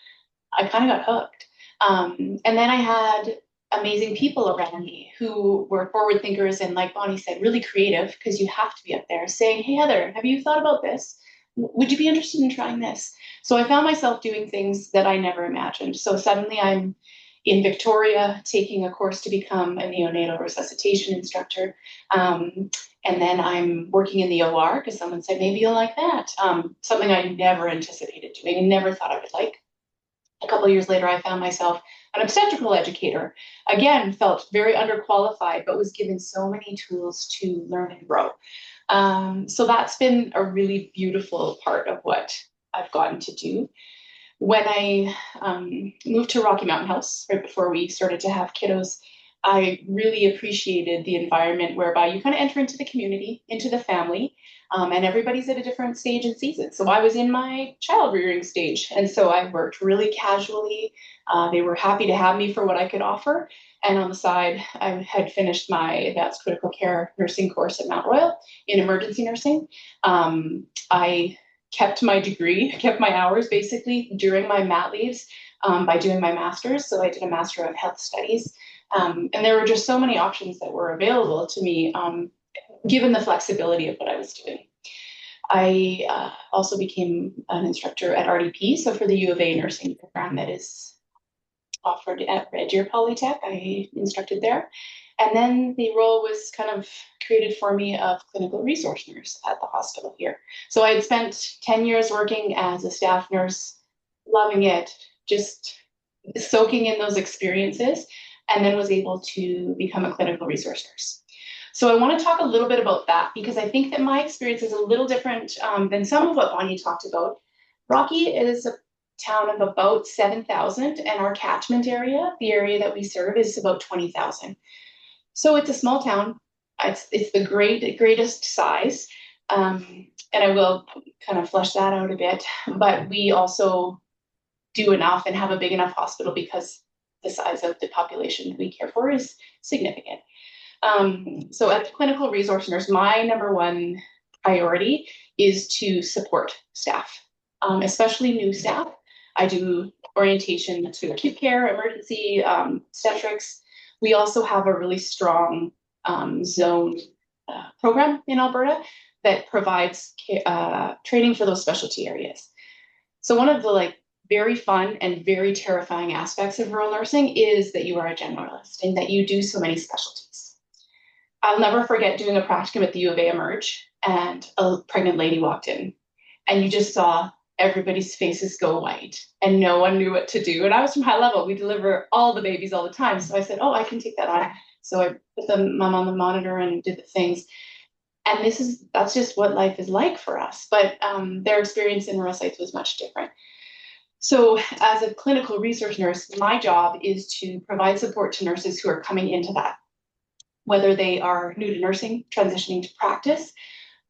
I kind of got hooked. And then I had amazing people around me who were forward thinkers and, like Bonnie said, really creative, because you have to be up there saying, hey, Heather, have you thought about this? Would you be interested in trying this? So I found myself doing things that I never imagined. So suddenly I'm in Victoria taking a course to become a neonatal resuscitation instructor. And then I'm working in the OR because someone said, maybe you'll like that. Something I never anticipated doing and never thought I would like. A couple of years later, I found myself an obstetrical educator. Again, felt very underqualified, but was given so many tools to learn and grow. So that's been a really beautiful part of what I've gotten to do. When I moved to Rocky Mountain House, right before we started to have kiddos, I really appreciated the environment whereby you kind of enter into the community, into the family, and everybody's at a different stage and season. So I was in my child rearing stage, and so I worked really casually. They were happy to have me for what I could offer. And on the side, I had finished my advanced critical care nursing course at Mount Royal in emergency nursing. I kept my degree, kept my hours basically during my mat leaves by doing my master's. So I did a Master of Health Studies. And there were just so many options that were available to me, given the flexibility of what I was doing. I also became an instructor at RhPAP, so for the U of A nursing program that is offered at Red Deer Polytech, I instructed there. And then the role was kind of created for me of clinical resource nurse at the hospital here. So I had spent 10 years working as a staff nurse, loving it, just soaking in those experiences, and then was able to become a clinical resource nurse. So I want to talk a little bit about that because I think that my experience is a little different than some of what Bonnie talked about. Rocky is a town of about 7,000, and our catchment area, the area that we serve, is about 20,000. So it's a small town. It's the greatest size. And I will kind of flesh that out a bit. But we also do enough and have a big enough hospital because the size of the population we care for is significant. So as a clinical resource nurse, my number one priority is to support staff, especially new staff. I do orientation to acute care, emergency, obstetrics. We also have a really strong zone program in Alberta that provides training for those specialty areas. So one of the very fun and very terrifying aspects of rural nursing is that you are a generalist and that you do so many specialties. I'll never forget doing a practicum at the U of A Emerge, and a pregnant lady walked in, and you just saw everybody's faces go white and no one knew what to do. And I was from high level. We deliver all the babies all the time. So I said, oh, I can take that on. So I put the mom on the monitor and did the things. And that's just what life is like for us. But their experience in rural sites was much different. So as a clinical resource nurse, my job is to provide support to nurses who are coming into that, whether they are new to nursing, transitioning to practice,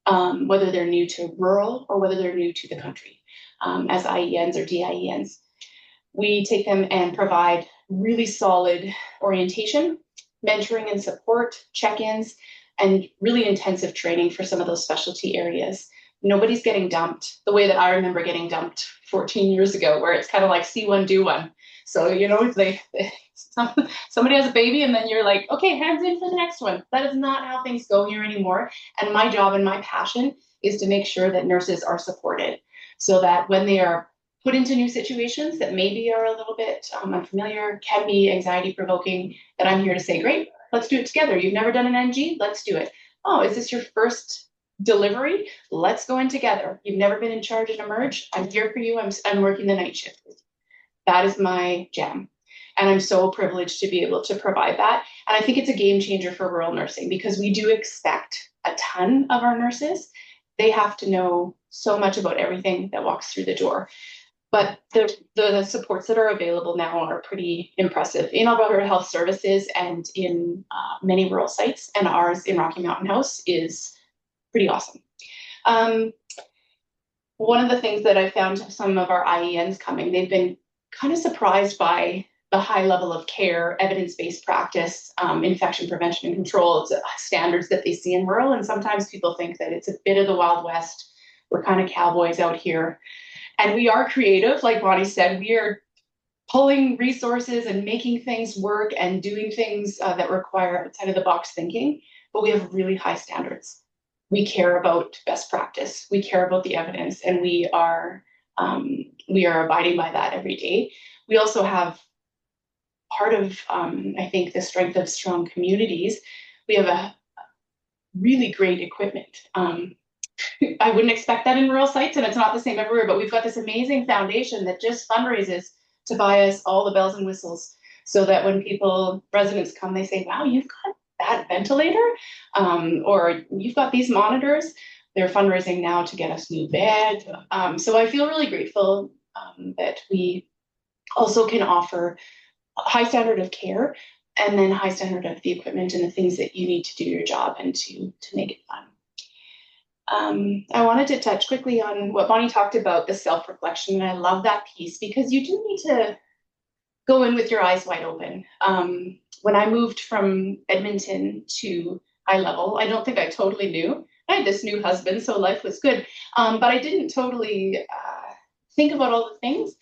whether they're new to rural, or whether they're new to the country, as IENs or DIENs. We take them and provide really solid orientation, mentoring and support, check-ins, and really intensive training for some of those specialty areas. Nobody's getting dumped the way that I remember getting dumped 14 years ago, where it's kind of like see one, do one. So, somebody has a baby and then you're like, okay, hands in for the next one. That is not how things go here anymore. And my job and my passion is to make sure that nurses are supported so that when they are put into new situations that maybe are a little bit unfamiliar, can be anxiety provoking, that I'm here to say, great, let's do it together. You've never done an NG? Let's do it. Oh, is this your first delivery? Let's go in together. You've never been in charge at Emerge? I'm here for you. I'm working the night shift. That is my jam. And I'm so privileged to be able to provide that. And I think it's a game changer for rural nursing because we do expect a ton of our nurses. They have to know so much about everything that walks through the door. But the supports that are available now are pretty impressive in Alberta Health Services and in many rural sites, and ours in Rocky Mountain House is pretty awesome. One of the things that I found some of our IENs coming, they've been kind of surprised by the high level of care, evidence-based practice, infection prevention and control standards that they see in rural. And sometimes people think that it's a bit of the Wild West. We're kind of cowboys out here. And we are creative, like Bonnie said, we are pulling resources and making things work and doing things that require outside of the box thinking, but we have really high standards. We care about best practice, we care about the evidence, and we are abiding by that every day. We also have part of, I think, the strength of strong communities. We have a really great equipment. I wouldn't expect that in rural sites, and it's not the same everywhere, but we've got this amazing foundation that just fundraises to buy us all the bells and whistles so that when residents come, they say, wow, you've got that ventilator, or you've got these monitors. They're fundraising now to get us new bed. So I feel really grateful that we also can offer a high standard of care and then high standard of the equipment and the things that you need to do your job and to make it fun. I wanted to touch quickly on what Bonnie talked about, the self-reflection, and I love that piece because you do need to go in with your eyes wide open. When I moved from Edmonton to high level, I don't think I totally knew. I had this new husband, so life was good, but I didn't totally think about all the things.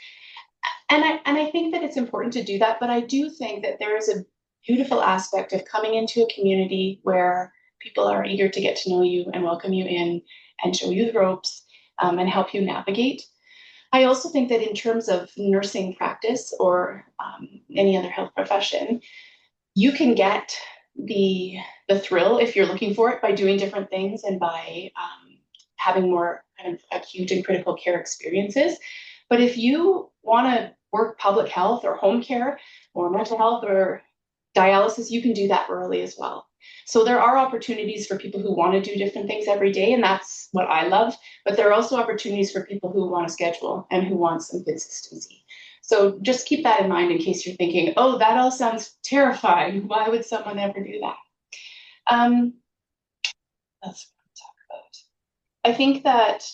And I think that it's important to do that, but I do think that there is a beautiful aspect of coming into a community where people are eager to get to know you and welcome you in and show you the ropes and help you navigate. I also think that in terms of nursing practice or any other health profession, you can get the thrill, if you're looking for it, by doing different things and by having more kind of acute and critical care experiences. But if you want to work public health or home care or mental health or dialysis, you can do that early as well. So there are opportunities for people who want to do different things every day, and that's what I love. But there are also opportunities for people who want to schedule and who want some consistency. So just keep that in mind in case you're thinking, oh, that all sounds terrifying. Why would someone ever do that? That's what I'm talking about. I think that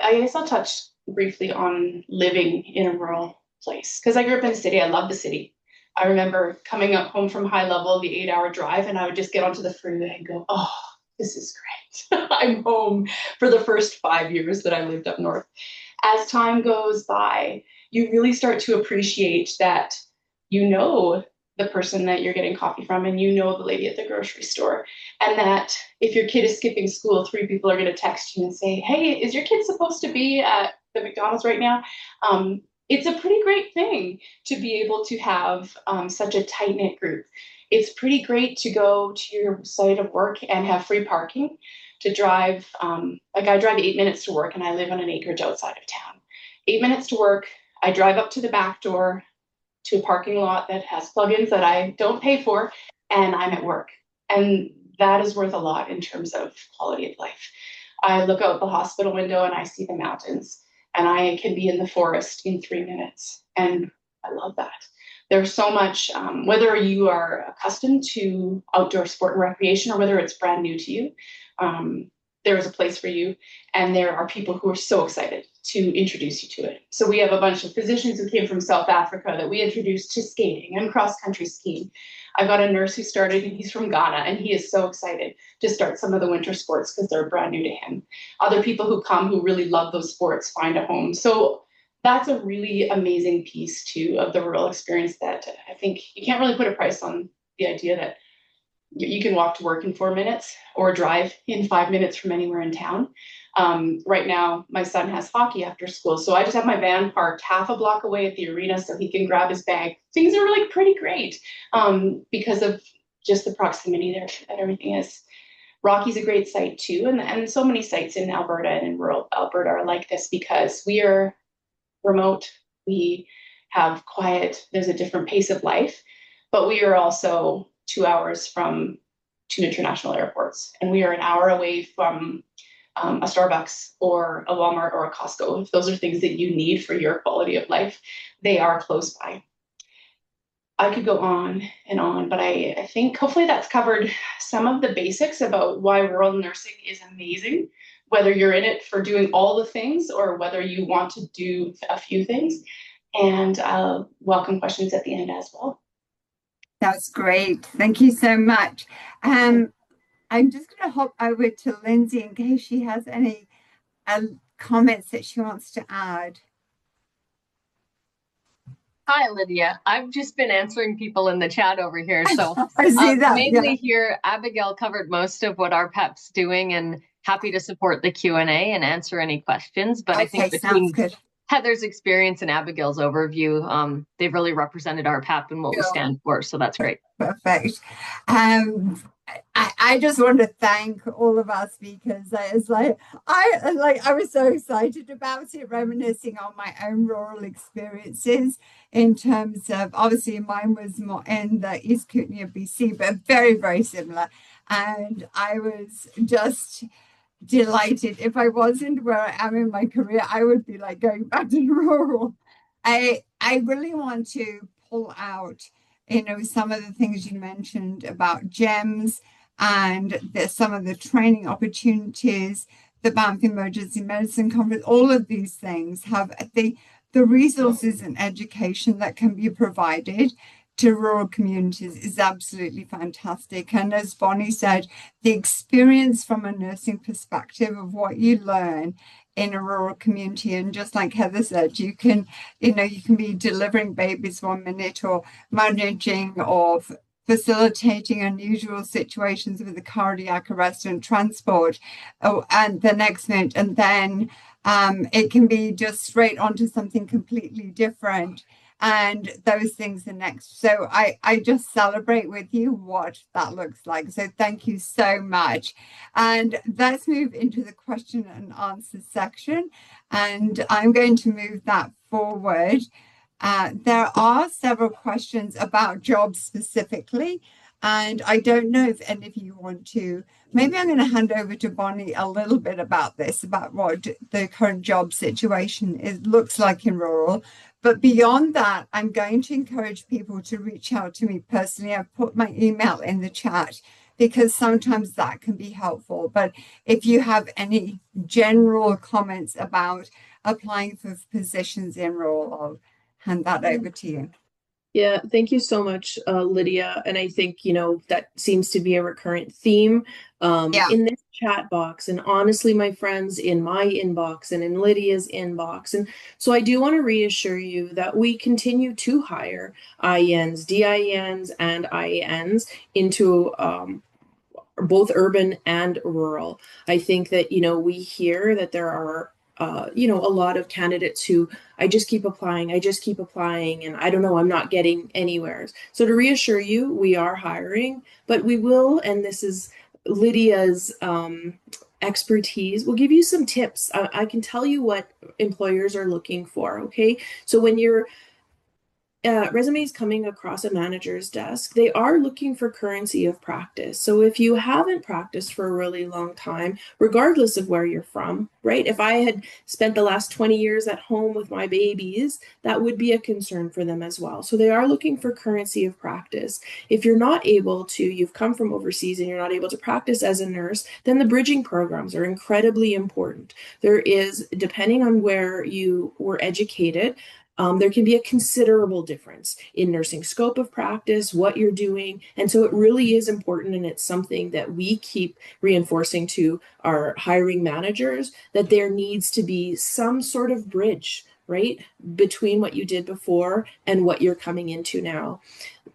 I guess I'll touch briefly on living in a rural place, because I grew up in the city. I love the city. I remember coming up home from high level, the 8-hour drive, and I would just get onto the freeway and go, oh, this is great. I'm home for the first 5 years that I lived up north. As time goes by, you really start to appreciate that you know the person that you're getting coffee from, and you know the lady at the grocery store, and that if your kid is skipping school, 3 people are going to text you and say, hey, is your kid supposed to be at the McDonald's right now? It's a pretty great thing to be able to have such a tight-knit group. It's pretty great to go to your site of work and have free parking, to drive, like I drive 8 minutes to work and I live on an acreage outside of town. 8 minutes to work, I drive up to the back door to a parking lot that has plugins that I don't pay for, and I'm at work. And that is worth a lot in terms of quality of life. I look out the hospital window and I see the mountains, and I can be in the forest in 3 minutes. And I love that. There's so much, whether you are accustomed to outdoor sport and recreation or whether it's brand new to you, there is a place for you. And there are people who are so excited to introduce you to it. So we have a bunch of physicians who came from South Africa that we introduced to skating and cross-country skiing. I've got a nurse who started, and he's from Ghana, and he is so excited to start some of the winter sports because they're brand new to him. Other people who come who really love those sports find a home. So that's a really amazing piece too of the rural experience that I think you can't really put a price on, the idea that you can walk to work in 4 minutes or drive in 5 minutes from anywhere in town. Right now, my son has hockey after school, so I just have my van parked half a block away at the arena so he can grab his bag. Things are really pretty great because of just the proximity there that everything is. Rocky's a great site too, and so many sites in Alberta and in rural Alberta are like this because we are remote, we have quiet, there's a different pace of life, but we are also 2 hours from 2 international airports, and we are an hour away from a Starbucks or a Walmart or a Costco. If those are things that you need for your quality of life, they are close by. I could go on and on, but I think hopefully that's covered some of the basics about why rural nursing is amazing, whether you're in it for doing all the things or whether you want to do a few things. And I'll welcome questions at the end as well. That's great. Thank you so much. I'm just going to hop over to Lindsay in case she has any comments that she wants to add. Hi, Lydia. I've just been answering people in the chat over here. So I see that. mainly here, Abigail covered most of what RhPAP's doing, and happy to support the Q&A and answer any questions. But I think between Heather's experience and Abigail's overview, they've really represented RhPAP and what we stand for. So that's great. Perfect. I just want to thank all of our speakers. I was so excited about it, reminiscing on my own rural experiences in terms of, obviously mine was more in the East Kootenay, BC, but very, very similar. And I was just delighted. If I wasn't where I am in my career, I would be like going back to rural. I really want to pull out some of the things you mentioned about GEMS and some of the training opportunities, the Banff Emergency Medicine Conference, all of these things have the resources and education that can be provided to rural communities is absolutely fantastic. And as Bonnie said, the experience from a nursing perspective of what you learn in a rural community, and just like Heather said, you can be delivering babies 1 minute or managing or facilitating unusual situations with the cardiac arrest and transport and the next minute, and then it can be just straight onto something completely different. and those things are next. So I just celebrate with you what that looks like. So thank you so much. And let's move into the question and answer section. And I'm going to move that forward. There are several questions about jobs specifically. And I don't know if any of you want to, maybe I'm going to hand over to Bonnie a little bit about this, about what the current job situation looks like in rural. But beyond that, I'm going to encourage people to reach out to me personally. I've put my email in the chat because sometimes that can be helpful. But if you have any general comments about applying for positions in rural, I'll hand that over to you. Yeah, thank you so much, Lydia. And I think, that seems to be a recurrent theme in this chat box. And honestly, my friends, in my inbox and in Lydia's inbox. And so I do want to reassure you that we continue to hire IENs, DIENs, and IENs into both urban and rural. I think that, we hear that there are a lot of candidates who I just keep applying, and I don't know, I'm not getting anywhere. So to reassure you, we are hiring, but we will, and this is Lydia's expertise, we'll give you some tips. I can tell you what employers are looking for, okay? So when you're resumes coming across a manager's desk, they are looking for currency of practice. So if you haven't practiced for a really long time, regardless of where you're from, right? If I had spent the last 20 years at home with my babies, that would be a concern for them as well. So they are looking for currency of practice. If you're not able to, you've come from overseas and you're not able to practice as a nurse, then the bridging programs are incredibly important. There is, depending on where you were educated, there can be a considerable difference in nursing scope of practice, what you're doing. And so it really is important. And it's something that we keep reinforcing to our hiring managers, that there needs to be some sort of bridge, right, between what you did before and what you're coming into now.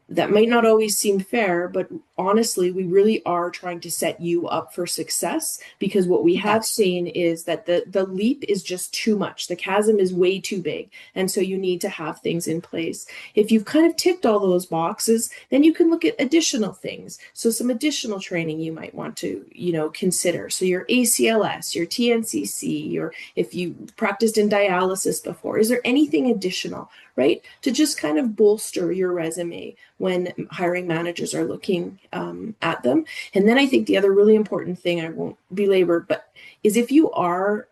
That might not always seem fair, but honestly, we really are trying to set you up for success, because what we have seen is that the leap is just too much. The chasm is way too big. And so you need to have things in place. If you've kind of ticked all those boxes, then you can look at additional things. So some additional training you might want to, consider. So your ACLS, your TNCC, or if you practiced in dialysis before, is there anything additional, right? To just kind of bolster your resume when hiring managers are looking at them. And then I think the other really important thing, I won't belabor, but is if you are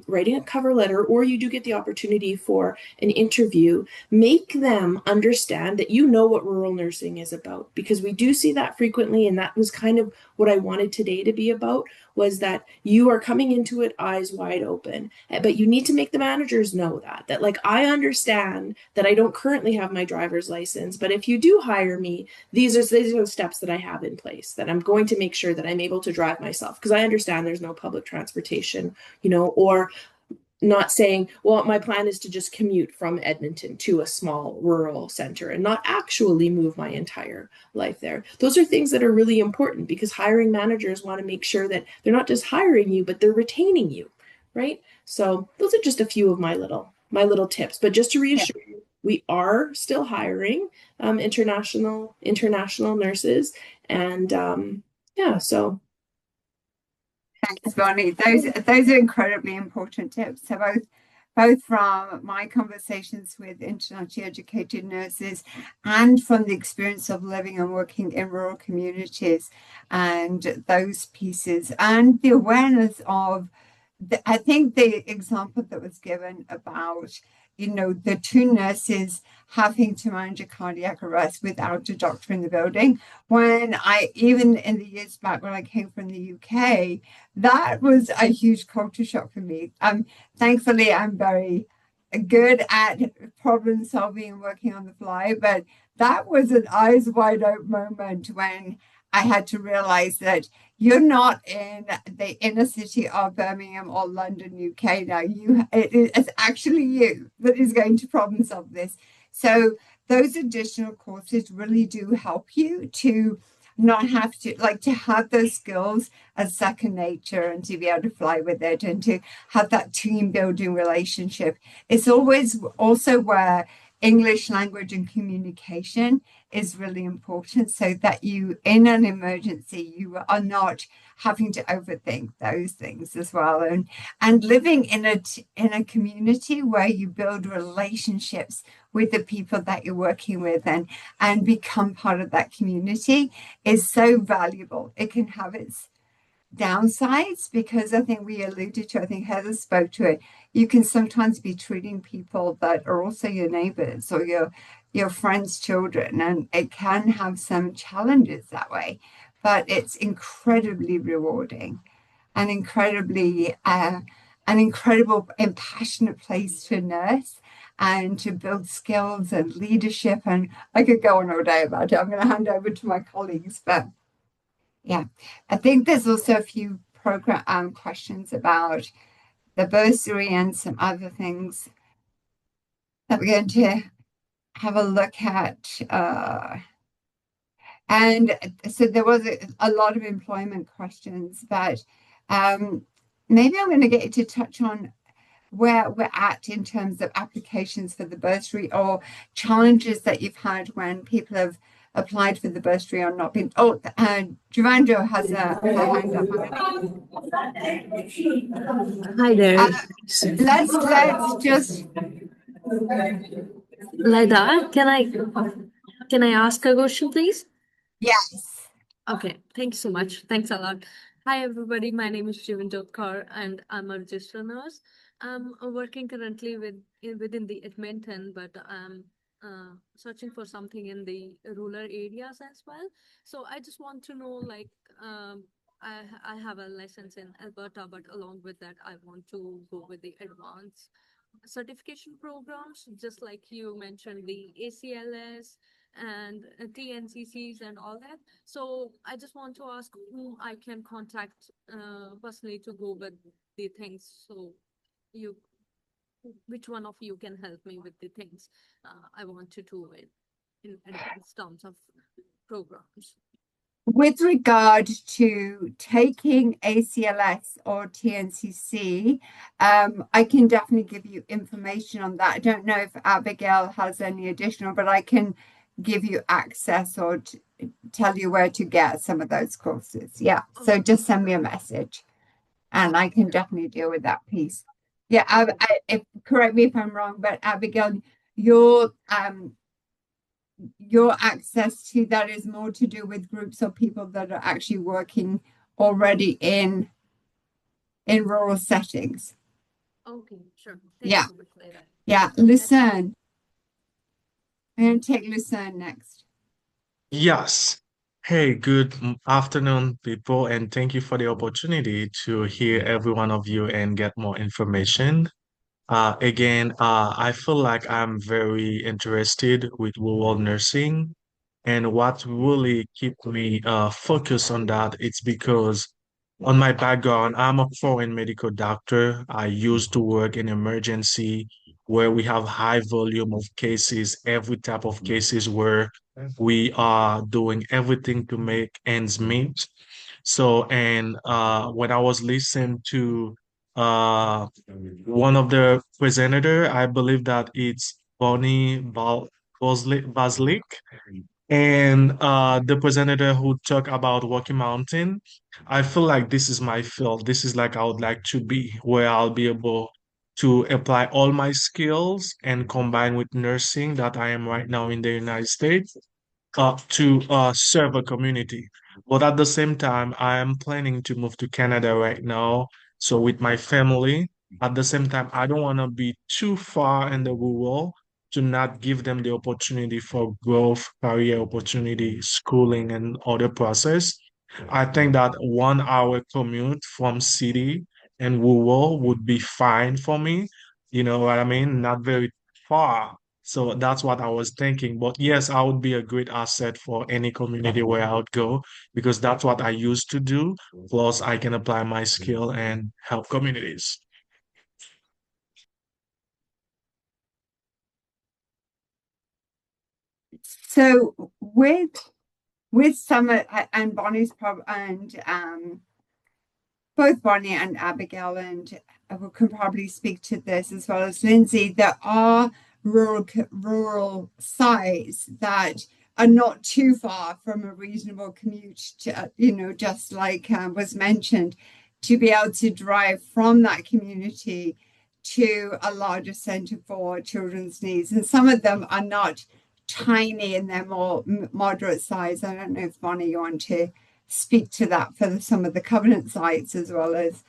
writing a cover letter, or you do get the opportunity for an interview, make them understand that you know what rural nursing is about, because we do see that frequently. And that was kind of what I wanted today to be about, was that you are coming into it eyes wide open. But you need to make the managers know that like, I understand that I don't currently have my driver's license, but if you do hire me, these are the steps that I have in place, that I'm going to make sure that I'm able to drive myself, because I understand there's no public transportation, or not saying, well, my plan is to just commute from Edmonton to a small rural center and not actually move my entire life there. Those are things that are really important, because hiring managers want to make sure that they're not just hiring you, but they're retaining you, right? So those are just a few of my little tips. But just to reassure you, we are still hiring international nurses, and so. Thanks, Bonnie. Those are incredibly important tips. So both from my conversations with internationally educated nurses and from the experience of living and working in rural communities, and those pieces, and the awareness of, I think the example that was given about, the two nurses having to manage a cardiac arrest without a doctor in the building. When even in the years back when I came from the UK, that was a huge culture shock for me. Thankfully, I'm very good at problem solving and working on the fly, but that was an eyes wide open moment when I had to realize that you're not in the inner city of Birmingham or London, UK now. It's actually you that is going to problem solve this. So those additional courses really do help you to not have to, to have those skills as second nature, and to be able to fly with it, and to have that team building relationship. It's always also where English language and communication is really important, so that you, in an emergency, you are not having to overthink those things as well. And living in a community where you build relationships with the people that you're working with and become part of that community is so valuable. It can have its downsides, because I think we alluded to, I think Heather spoke to it, you can sometimes be treating people that are also your neighbors or your friends' children, and it can have some challenges that way, but it's incredibly rewarding and incredibly an incredible and passionate place to nurse and to build skills and leadership. And I could go on all day about it. I'm going to hand over to my colleagues, but yeah, I think there's also a few program questions about the bursary and some other things that we're going to have a look at. And so there was a lot of employment questions, but maybe I'm going to get you to touch on where we're at in terms of applications for the bursary, or challenges that you've had when people have applied for the bursary or not been. Oh, Giovanjo has a hand up. Hi there. Let's just. Lydia, can I ask a question, please? Yes. Okay, thank you so much. Thanks a lot. Hi, everybody. My name is Jivanjot Kaur, and I'm a registered nurse. I'm working currently within the Edmonton, but I'm searching for something in the rural areas as well. So I just want to know, like, I have a license in Alberta, but along with that, I want to go with the advanced certification programs, just like you mentioned, the ACLS and TNCCs and all that. So I just want to ask whom I can contact personally to go with the things. So which one of you can help me with the things I want to do in advanced terms of programs? With regard to taking ACLS or TNCC, I can definitely give you information on that. I don't know if Abigail has any additional, but I can give you access or tell you where to get some of those courses. Yeah, so just send me a message and I can definitely deal with that piece. Yeah, correct me if I'm wrong, but Abigail, your access to that is more to do with groups of people that are actually working already in rural settings. Okay, sure. Yeah. Yeah, Lucerne. I'm going to take Lucerne next. Yes. Hey, good afternoon, people, and thank you for the opportunity to hear every one of you and get more information. I feel like I'm very interested with rural nursing, and what really keep me focused on that, it's because on my background, I'm a foreign medical doctor. I used to work in emergency where we have high volume of cases, every type of cases where we are doing everything to make ends meet. So, and when I was listening to one of the presenter, I believe that it's Bonnie Baslik, and the presenter who talked about Rocky Mountain. I feel like this is my field. This is like I would like to be, where I'll be able to apply all my skills and combine with nursing that I am right now in the United States to serve a community. But at the same time, I am planning to move to Canada right now. So with my family, at the same time, I don't want to be too far in the rural to not give them the opportunity for growth, career opportunity, schooling, and other process. I think that 1 hour commute from city and rural would be fine for me. You know what I mean? Not very far. So that's what I was thinking. But yes, I would be a great asset for any community where I would go because that's what I used to do. Plus, I can apply my skill and help communities. So with Summer and Bonnie's and both Bonnie and Abigail and who can probably speak to this as well as Lindsay, there are rural sites that are not too far from a reasonable commute to, just like was mentioned, to be able to drive from that community to a larger centre for children's needs. And some of them are not tiny and they're more moderate size. I don't know if Bonnie, you want to speak to that for some of the Covenant sites as well as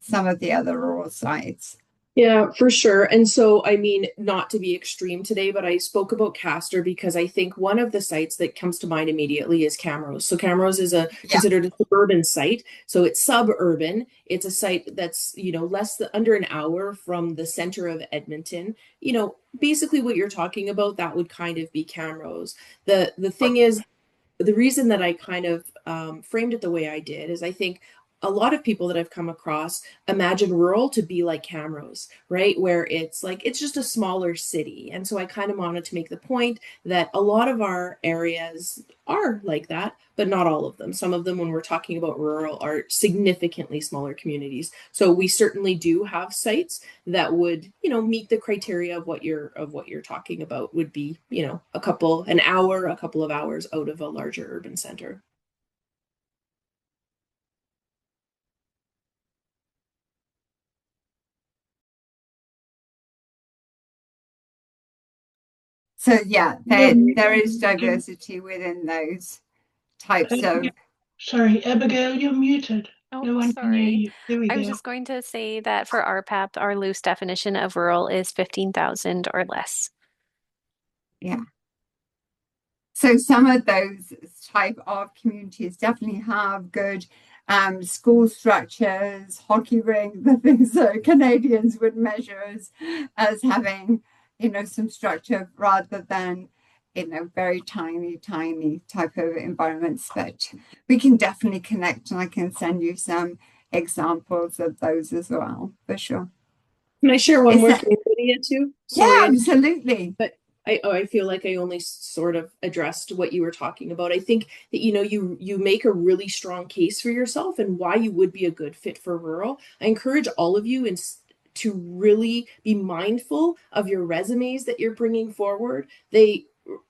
some of the other rural sites. Yeah, for sure. And so, I mean, not to be extreme today, but I spoke about Castor because I think one of the sites that comes to mind immediately is Camrose. So Camrose is considered a suburban site. So it's suburban. It's a site that's, less than under an hour from the center of Edmonton. Basically what you're talking about, that would kind of be Camrose. The thing is, the reason that I kind of framed it the way I did is I think a lot of people that I've come across imagine rural to be like Camrose, right? Where it's just a smaller city. And so I kind of wanted to make the point that a lot of our areas are like that, but not all of them. Some of them, when we're talking about rural, are significantly smaller communities. So we certainly do have sites that would, meet the criteria of what you're talking about, would be, a couple of hours out of a larger urban center. So yeah, there is diversity within those types of. Sorry, Abigail, you're muted. Oh, no one can hear you. There we go. I was just going to say that for RhPAP, our loose definition of rural is 15,000 or less. Yeah. So some of those type of communities definitely have good school structures, hockey rink, the things that Canadians would measure as having, some structure rather than, very tiny type of environments. But we can definitely connect, and I can send you some examples of those as well, for sure. Can I share one more thing, Lydia, too? Sorry, yeah, absolutely. But I feel like I only sort of addressed what you were talking about. I think that, you make a really strong case for yourself and why you would be a good fit for rural. I encourage all of you to really be mindful of your resumes that you're bringing forward. They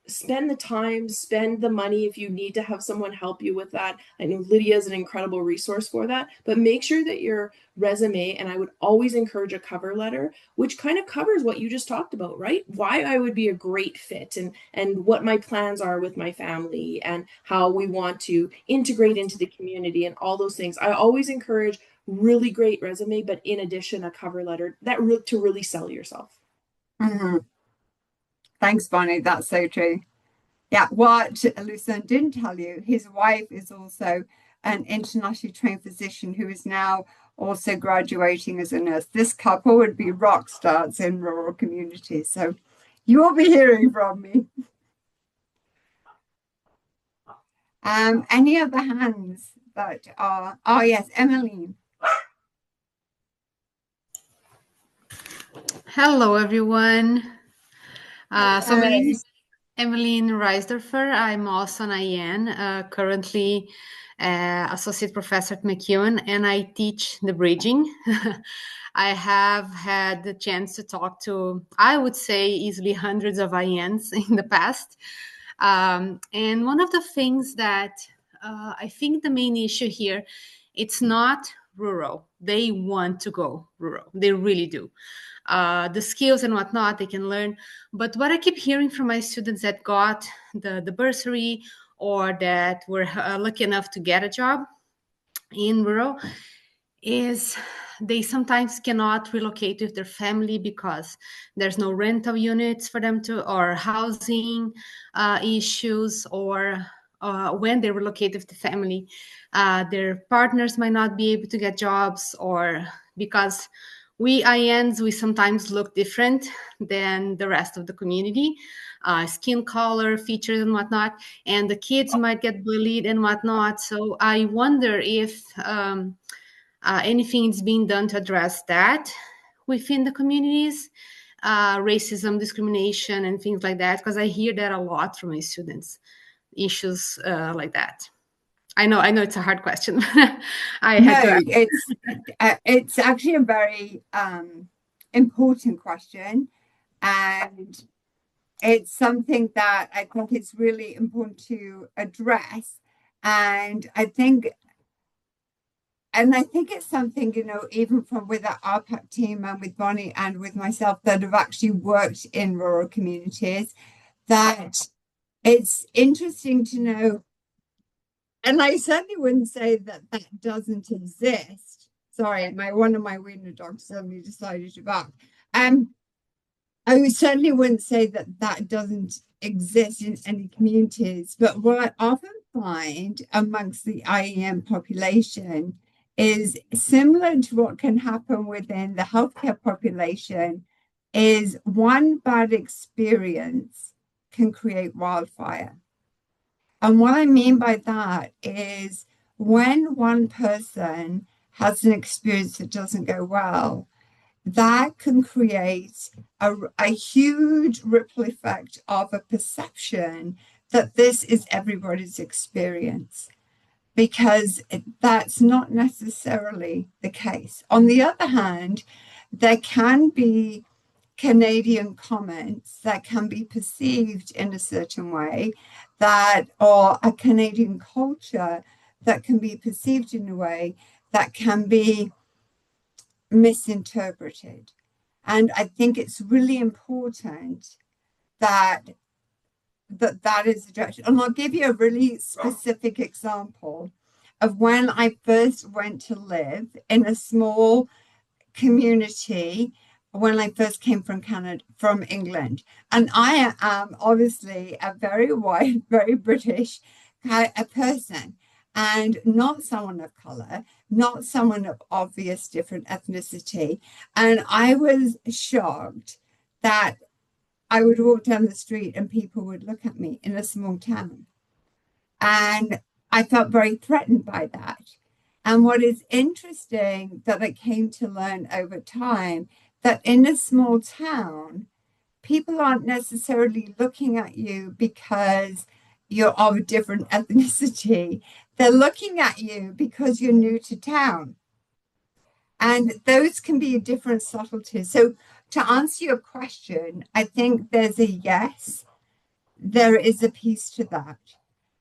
spend the time, spend the money if you need to have someone help you with that. I know Lydia is an incredible resource for that, but make sure that your resume, and I would always encourage a cover letter, which kind of covers what you just talked about, right? Why I would be a great fit and what my plans are with my family and how we want to integrate into the community and all those things. I always encourage really great resume, but in addition, a cover letter to really sell yourself. Mm-hmm. Thanks, Bonnie. That's so true. Yeah, what Lucien didn't tell you, his wife is also an internationally trained physician who is now also graduating as a nurse. This couple would be rock stars in rural communities. So you will be hearing from me. Any other hands that are, oh yes, Emmeline. Hello, everyone. So my name is Emmeline Reisdorfer. I'm also an IEN, currently associate professor at McEwen, and I teach the bridging. I have had the chance to talk to, I would say, easily hundreds of IENs in the past. And one of the things that I think the main issue here, it's not rural. They want to go rural. They really do. The skills and whatnot they can learn. But what I keep hearing from my students that got the bursary or that were lucky enough to get a job in rural is they sometimes cannot relocate with their family because there's no rental units for them to, or housing issues, or when they relocate with the family, their partners might not be able to get jobs, or because we IENs, we sometimes look different than the rest of the community, skin color, features and whatnot, and the kids might get bullied and whatnot. So I wonder if anything is being done to address that within the communities, racism, discrimination, and things like that, because I hear that a lot from my students, issues like that. I know it's a hard question. It's actually a very important question, And it's something that I think is really important to address. And I think it's something, even from with our RhPAP team and with Bonnie and with myself that have actually worked in rural communities, that it's interesting to know. And I certainly wouldn't say that that doesn't exist. Sorry, one of my wiener dogs suddenly decided to bark. I certainly wouldn't say that that doesn't exist in any communities, but what I often find amongst the IEM population is similar to what can happen within the healthcare population, is one bad experience can create wildfire. And what I mean by that is when one person has an experience that doesn't go well, that can create a huge ripple effect of a perception that this is everybody's experience, because that's not necessarily the case. On the other hand, there can be Canadian comments that can be perceived in a certain way, or a Canadian culture that can be perceived in a way that can be misinterpreted. And I think it's really important that is addressed. And I'll give you a really specific example of when I first went to live in a small community when I first came from England. And I am obviously a very white, very British a person, and not someone of color, not someone of obvious different ethnicity. And I was shocked that I would walk down the street and people would look at me in a small town. And I felt very threatened by that. And what is interesting that I came to learn over time, that in a small town, people aren't necessarily looking at you because you're of a different ethnicity. They're looking at you because you're new to town. And those can be different subtleties. So to answer your question, I think there's a yes, there is a piece to that.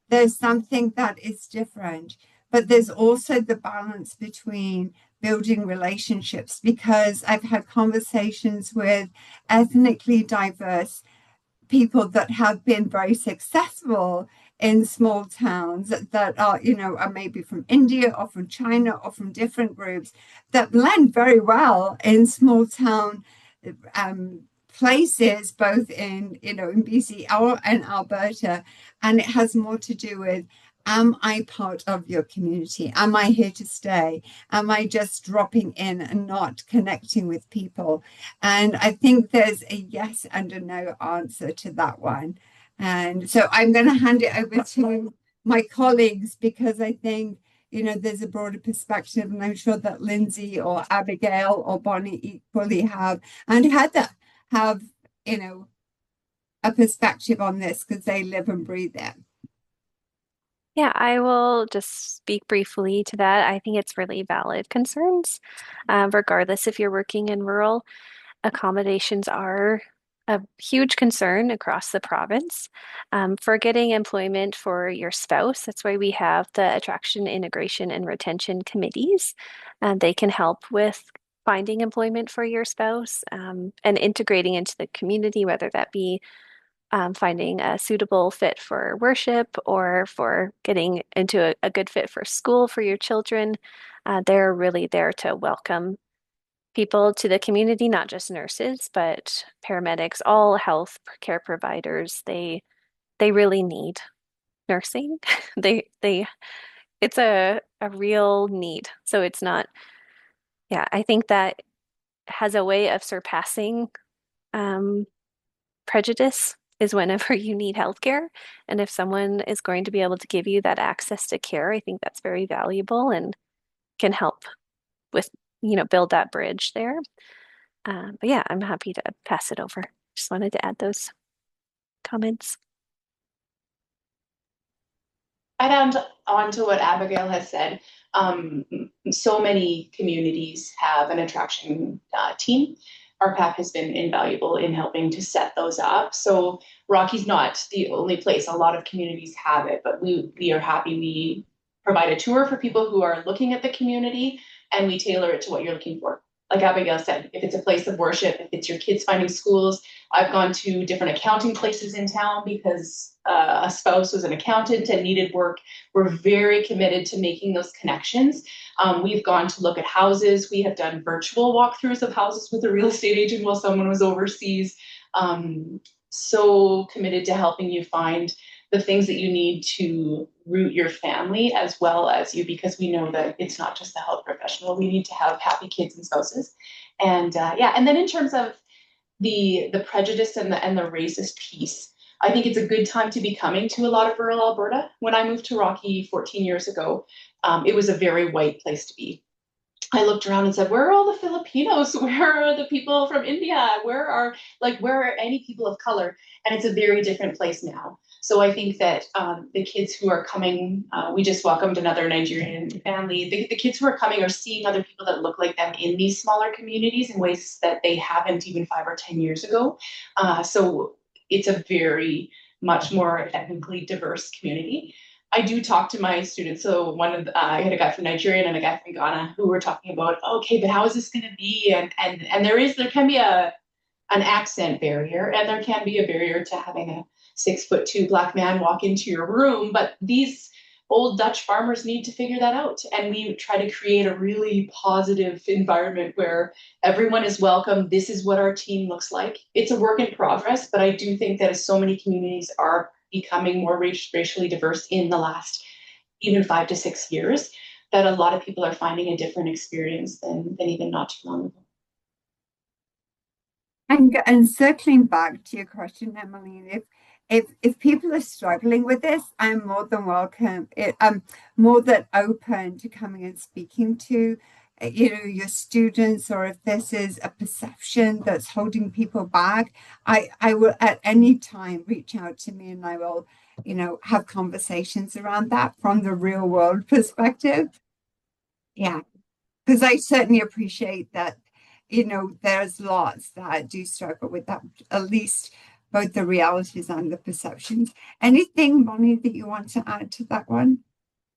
There's something that is different, but there's also the balance between building relationships, because I've had conversations with ethnically diverse people that have been very successful in small towns that are, are maybe from India or from China or from different groups that blend very well in small town places, both in BC or in Alberta. And it has more to do with, am I part of your community? Am I here to stay? Am I just dropping in and not connecting with people? And I think there's a yes and a no answer to that one. And so I'm going to hand it over to my colleagues, because I think, there's a broader perspective, and I'm sure that Lindsay or Abigail or Bonnie equally have, and Heather have, a perspective on this because they live and breathe it. Yeah, I will just speak briefly to that. I think it's really valid concerns, regardless if you're working in rural. Accommodations are a huge concern across the province. For getting employment for your spouse, that's why we have the attraction, integration, and retention committees. They can help with finding employment for your spouse, and integrating into the community, whether that be finding a suitable fit for worship or for getting into a good fit for school for your children. They're really there to welcome people to the community, not just nurses, but paramedics, all health care providers. They really need nursing. It's a real need. So it's not, yeah, I think that has a way of surpassing prejudice, is whenever you need healthcare. And if someone is going to be able to give you that access to care, I think that's very valuable and can help with, build that bridge there. But yeah, I'm happy to pass it over. Just wanted to add those comments. I'd add on to what Abigail has said. So many communities have an attraction team RhPAP has been invaluable in helping to set those up. So Rocky's not the only place. A lot of communities have it, but we are happy. We provide a tour for people who are looking at the community, and we tailor it to what you're looking for. Like Abigail said, if it's a place of worship, if it's your kids finding schools, I've gone to different accounting places in town because a spouse was an accountant and needed work. We're very committed to making those connections. We've gone to look at houses. We have done virtual walkthroughs of houses with a real estate agent while someone was overseas. So committed to helping you find the things that you need to root your family as well as you, because we know that it's not just the health professional. We need to have happy kids and spouses. And and then in terms of the prejudice and the racist piece, I think it's a good time to be coming to a lot of rural Alberta. When I moved to Rocky 14 years ago, it was a very white place to be. I looked around and said, where are all the Filipinos? Where are the people from India? Where are any people of color? And it's a very different place now. So I think that the kids who are coming, we just welcomed another Nigerian family. The kids who are coming are seeing other people that look like them in these smaller communities in ways that they haven't even 5 or 10 years ago. So it's a very much more ethnically diverse community. I do talk to my students. So I had a guy from Nigeria and a guy from Ghana who were talking about, okay, but how is this going to be? And there can be an accent barrier, and there can be a barrier to having a 6'2" Black man walk into your room. But these old Dutch farmers need to figure that out. And we try to create a really positive environment where everyone is welcome. This is what our team looks like. It's a work in progress, but I do think that as so many communities are becoming more racially diverse in the last even 5 to 6 years, that a lot of people are finding a different experience than even not too long ago. And circling back to your question, Emmeline, if people are struggling with this, I'm more than welcome. I'm more than open to coming and speaking to your students, or if this is a perception that's holding people back, I will at any time reach out to me, and I will have conversations around that from the real world perspective. Yeah, because I certainly appreciate that there's lots that do struggle with that, at least both the realities and the perceptions. Anything, Bonnie, that you want to add to that one?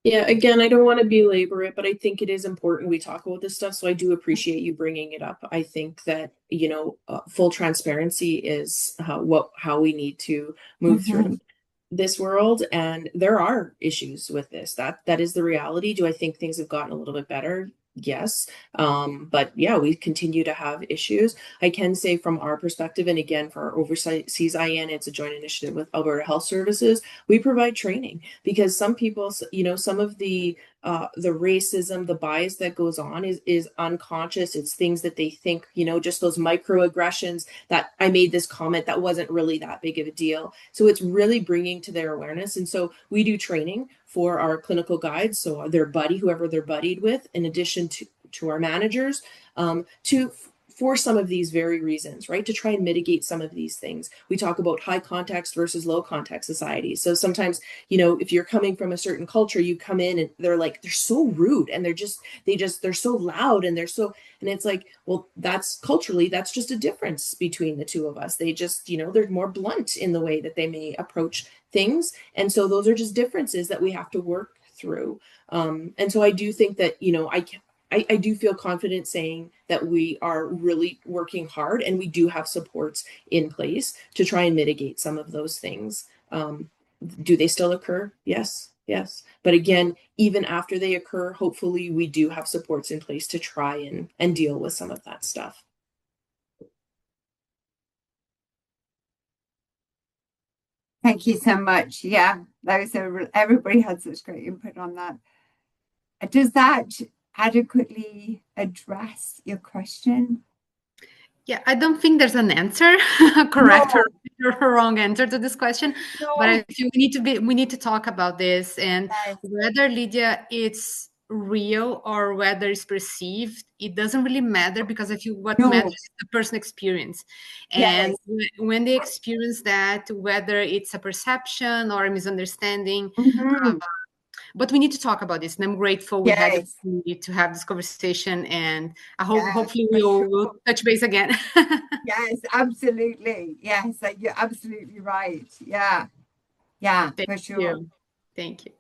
Yeah, again, I don't want to belabor it, but I think it is important we talk about this stuff. So I do appreciate you bringing it up. I think that, full transparency is how we need to move through this world. And there are issues with this. That is the reality. Do I think things have gotten a little bit better? Yes. But yeah, we continue to have issues. I can say from our perspective, and again, for our overseas IEN, it's a joint initiative with Alberta Health Services. We provide training because some people, some of the racism, the bias that goes on is unconscious. It's things that they think, just those microaggressions that I made this comment that wasn't really that big of a deal. So it's really bringing to their awareness. And so we do training for our clinical guides. So whoever they're buddied with, in addition to our managers, for some of these very reasons, right? To try and mitigate some of these things. We talk about high context versus low context societies. So sometimes, if you're coming from a certain culture, you come in and they're so rude, and they're so loud, and it's like, well, that's culturally, that's just a difference between the two of us. They just, they're more blunt in the way that they may approach things. And so those are just differences that we have to work through. And so I do think that, I do feel confident saying that we are really working hard, and we do have supports in place to try and mitigate some of those things. Do they still occur? Yes. But again, even after they occur, hopefully we do have supports in place to try and deal with some of that stuff. Thank you so much. Yeah, everybody has such great input on that. Does that adequately address your question? Yeah, I don't think there's an answer, correct or wrong answer to this question. No. But I think we need to talk about this, and whether, Lydia, it's real or whether it's perceived, it doesn't really matter, because what matters is the person's experience. And when they experience that, whether it's a perception or a misunderstanding, but we need to talk about this, and I'm grateful we had the opportunity to have this conversation, and I hope hopefully we'll touch base again. Yes, absolutely. Yes, you're absolutely right. Yeah, for sure. Thank you.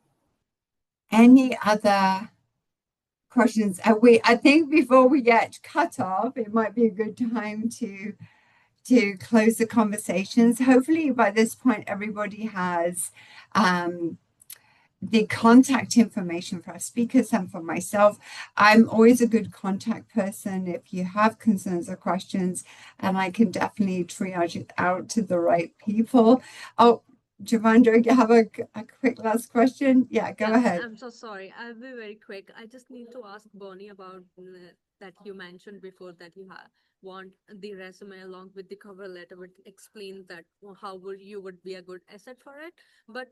Any other questions? I think before we get cut off, it might be a good time to close the conversations. Hopefully by this point, everybody has the contact information for our speakers and for myself. I'm always a good contact person if you have concerns or questions, and I can definitely triage it out to the right people. Oh, Javandra, you have a quick last question? Yeah, go ahead. I'm so sorry. I'll be very quick. I just need to ask Bonnie about that you mentioned before that you want the resume along with the cover letter would explain that how you would be a good asset for it. But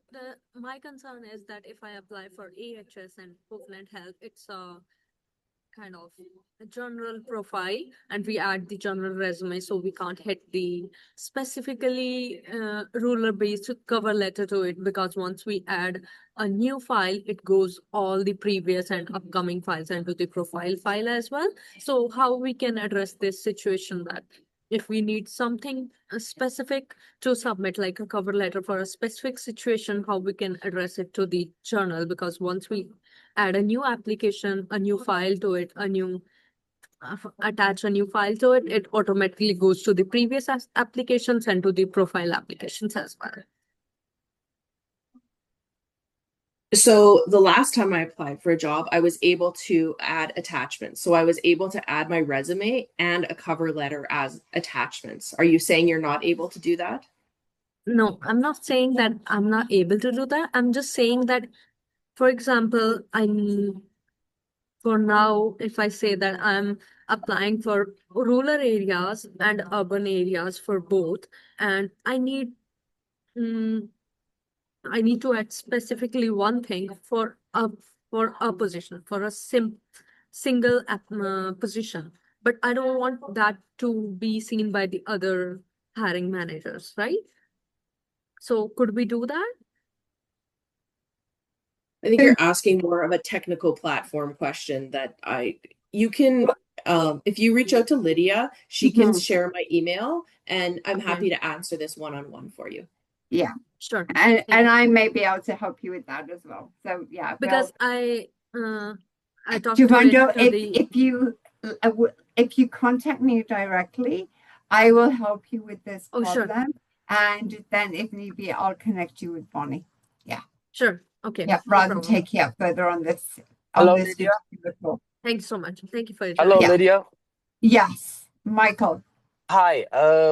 my concern is that if I apply for AHS and Covenant Health, it's a kind of a general profile and we add the general resume, so we can't hit the specifically ruler based cover letter to it, because once we add a new file, it goes all the previous and upcoming files into the profile file as well. So how we can address this situation, that if we need something specific to submit, like a cover letter for a specific situation, how we can address it to the journal, because once we add a new application, a new file to it, attach a new file to it, it automatically goes to the previous applications and to the profile applications as well. So the last time I applied for a job, I was able to add attachments. So I was able to add my resume and a cover letter as attachments. Are you saying you're not able to do that? No, I'm not saying that I'm not able to do that. I'm just saying that, for example, for now, if I say that I'm applying for rural areas and urban areas for both, and I need to add specifically one thing for a position, for a single position, but I don't want that to be seen by the other hiring managers, right? So could we do that? I think you're asking more of a technical platform question that you can, if you reach out to Lydia, she can share my email, and I'm happy to answer this one-on-one for you. Yeah, sure. And I may be able to help you with that as well. So yeah, because I talked Javandra, to if you contact me directly, I will help you with this problem. Sure. And then if need be, I'll connect you with Bonnie. Yeah. Sure. Okay. Yeah, rather than take you up further on this. Hello, Lydia. Thanks so much. Thank you for your time. Hello, Lydia. Yes, Michael. Hi,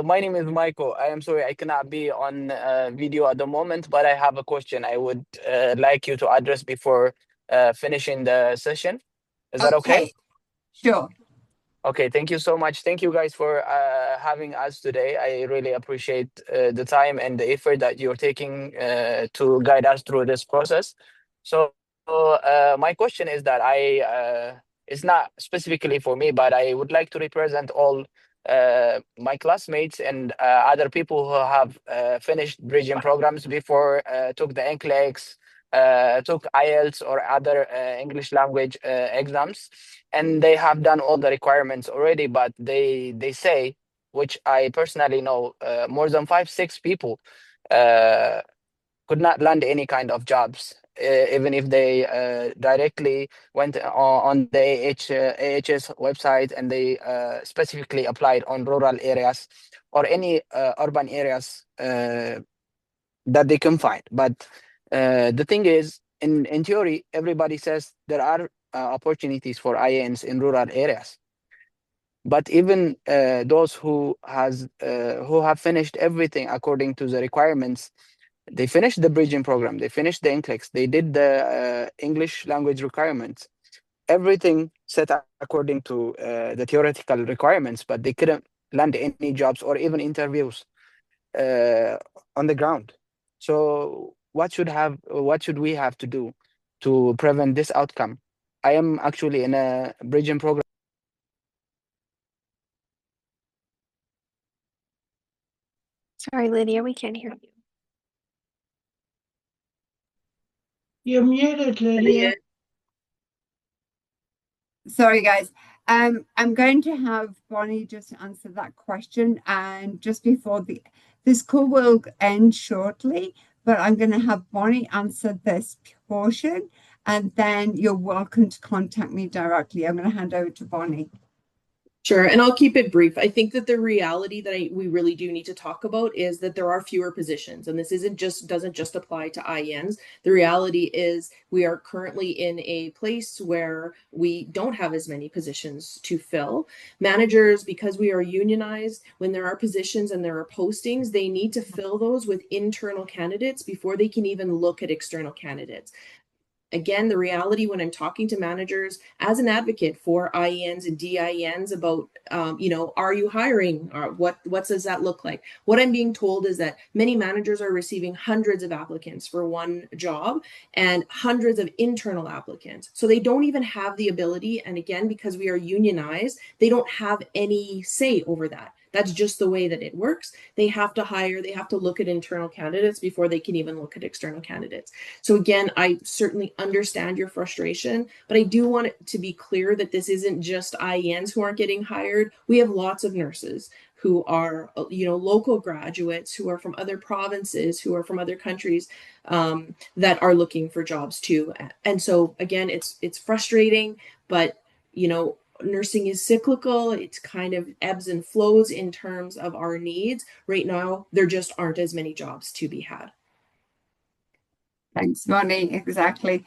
my name is Michael. I am sorry I cannot be on video at the moment, but I have a question I would like you to address before finishing the session. Is that okay? Sure. Okay, thank you so much. Thank you guys for having us today. I really appreciate the time and the effort that you're taking to guide us through this process. So my question is that it's not specifically for me, but I would like to represent all my classmates and other people who have finished bridging programs before, took the NCLEX, took IELTS or other English language exams, and they have done all the requirements already, but they say, which I personally know, more than 5-6 people could not land any kind of jobs, even if they directly went on the AHS website and they specifically applied on rural areas or any urban areas that they can find. But the thing is, in theory, everybody says there are opportunities for IENs in rural areas. But even those who have finished everything according to the requirements, they finished the bridging program, they finished the NCLEX, they did the English language requirements, everything set according to the theoretical requirements, but they couldn't land any jobs or even interviews on the ground. So what should we have to do to prevent this outcome? I am actually in a bridging program. Sorry, Lydia, we can't hear you. You're muted, Lydia. Sorry, guys. I'm going to have Bonnie just answer that question, and just before this call will end shortly, but I'm going to have Bonnie answer this portion, and then you're welcome to contact me directly. I'm going to hand over to Bonnie. Sure, and I'll keep it brief. I think that the reality that we really do need to talk about is that there are fewer positions, and this doesn't just apply to IENs. The reality is we are currently in a place where we don't have as many positions to fill. Managers, because we are unionized, when there are positions and there are postings, they need to fill those with internal candidates before they can even look at external candidates. Again, the reality when I'm talking to managers as an advocate for IENs and DIENs about, are you hiring? Or what does that look like? What I'm being told is that many managers are receiving hundreds of applicants for one job and hundreds of internal applicants. So they don't even have the ability. And again, because we are unionized, they don't have any say over that. That's just the way that it works. They have to hire, they have to look at internal candidates before they can even look at external candidates. So again, I certainly understand your frustration, but I do want it to be clear that this isn't just IENs who aren't getting hired. We have lots of nurses who are, local graduates, who are from other provinces, who are from other countries, that are looking for jobs too. And so again, it's frustrating, but nursing is cyclical. It kind of ebbs and flows in terms of our needs. Right now, there just aren't as many jobs to be had. Thanks, Bonnie. Exactly.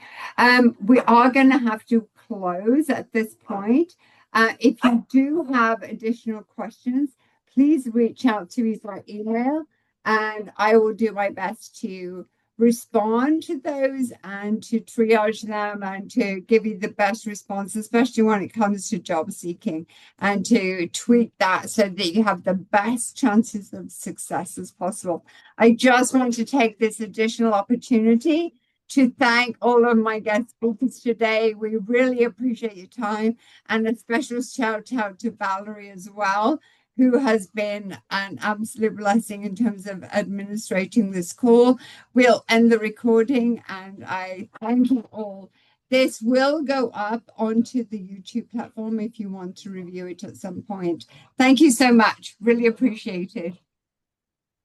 We are going to have to close at this point. If you do have additional questions, please reach out to me by email, and I will do my best to respond to those and to triage them and to give you the best response, especially when it comes to job seeking, and to tweak that so that you have the best chances of success as possible. I just want to take this additional opportunity to thank all of my guest speakers today. We really appreciate your time, and a special shout out to Valerie as well, who has been an absolute blessing in terms of administrating this call. We'll end the recording, and I thank you all. This will go up onto the YouTube platform if you want to review it at some point. Thank you so much. Really appreciate it.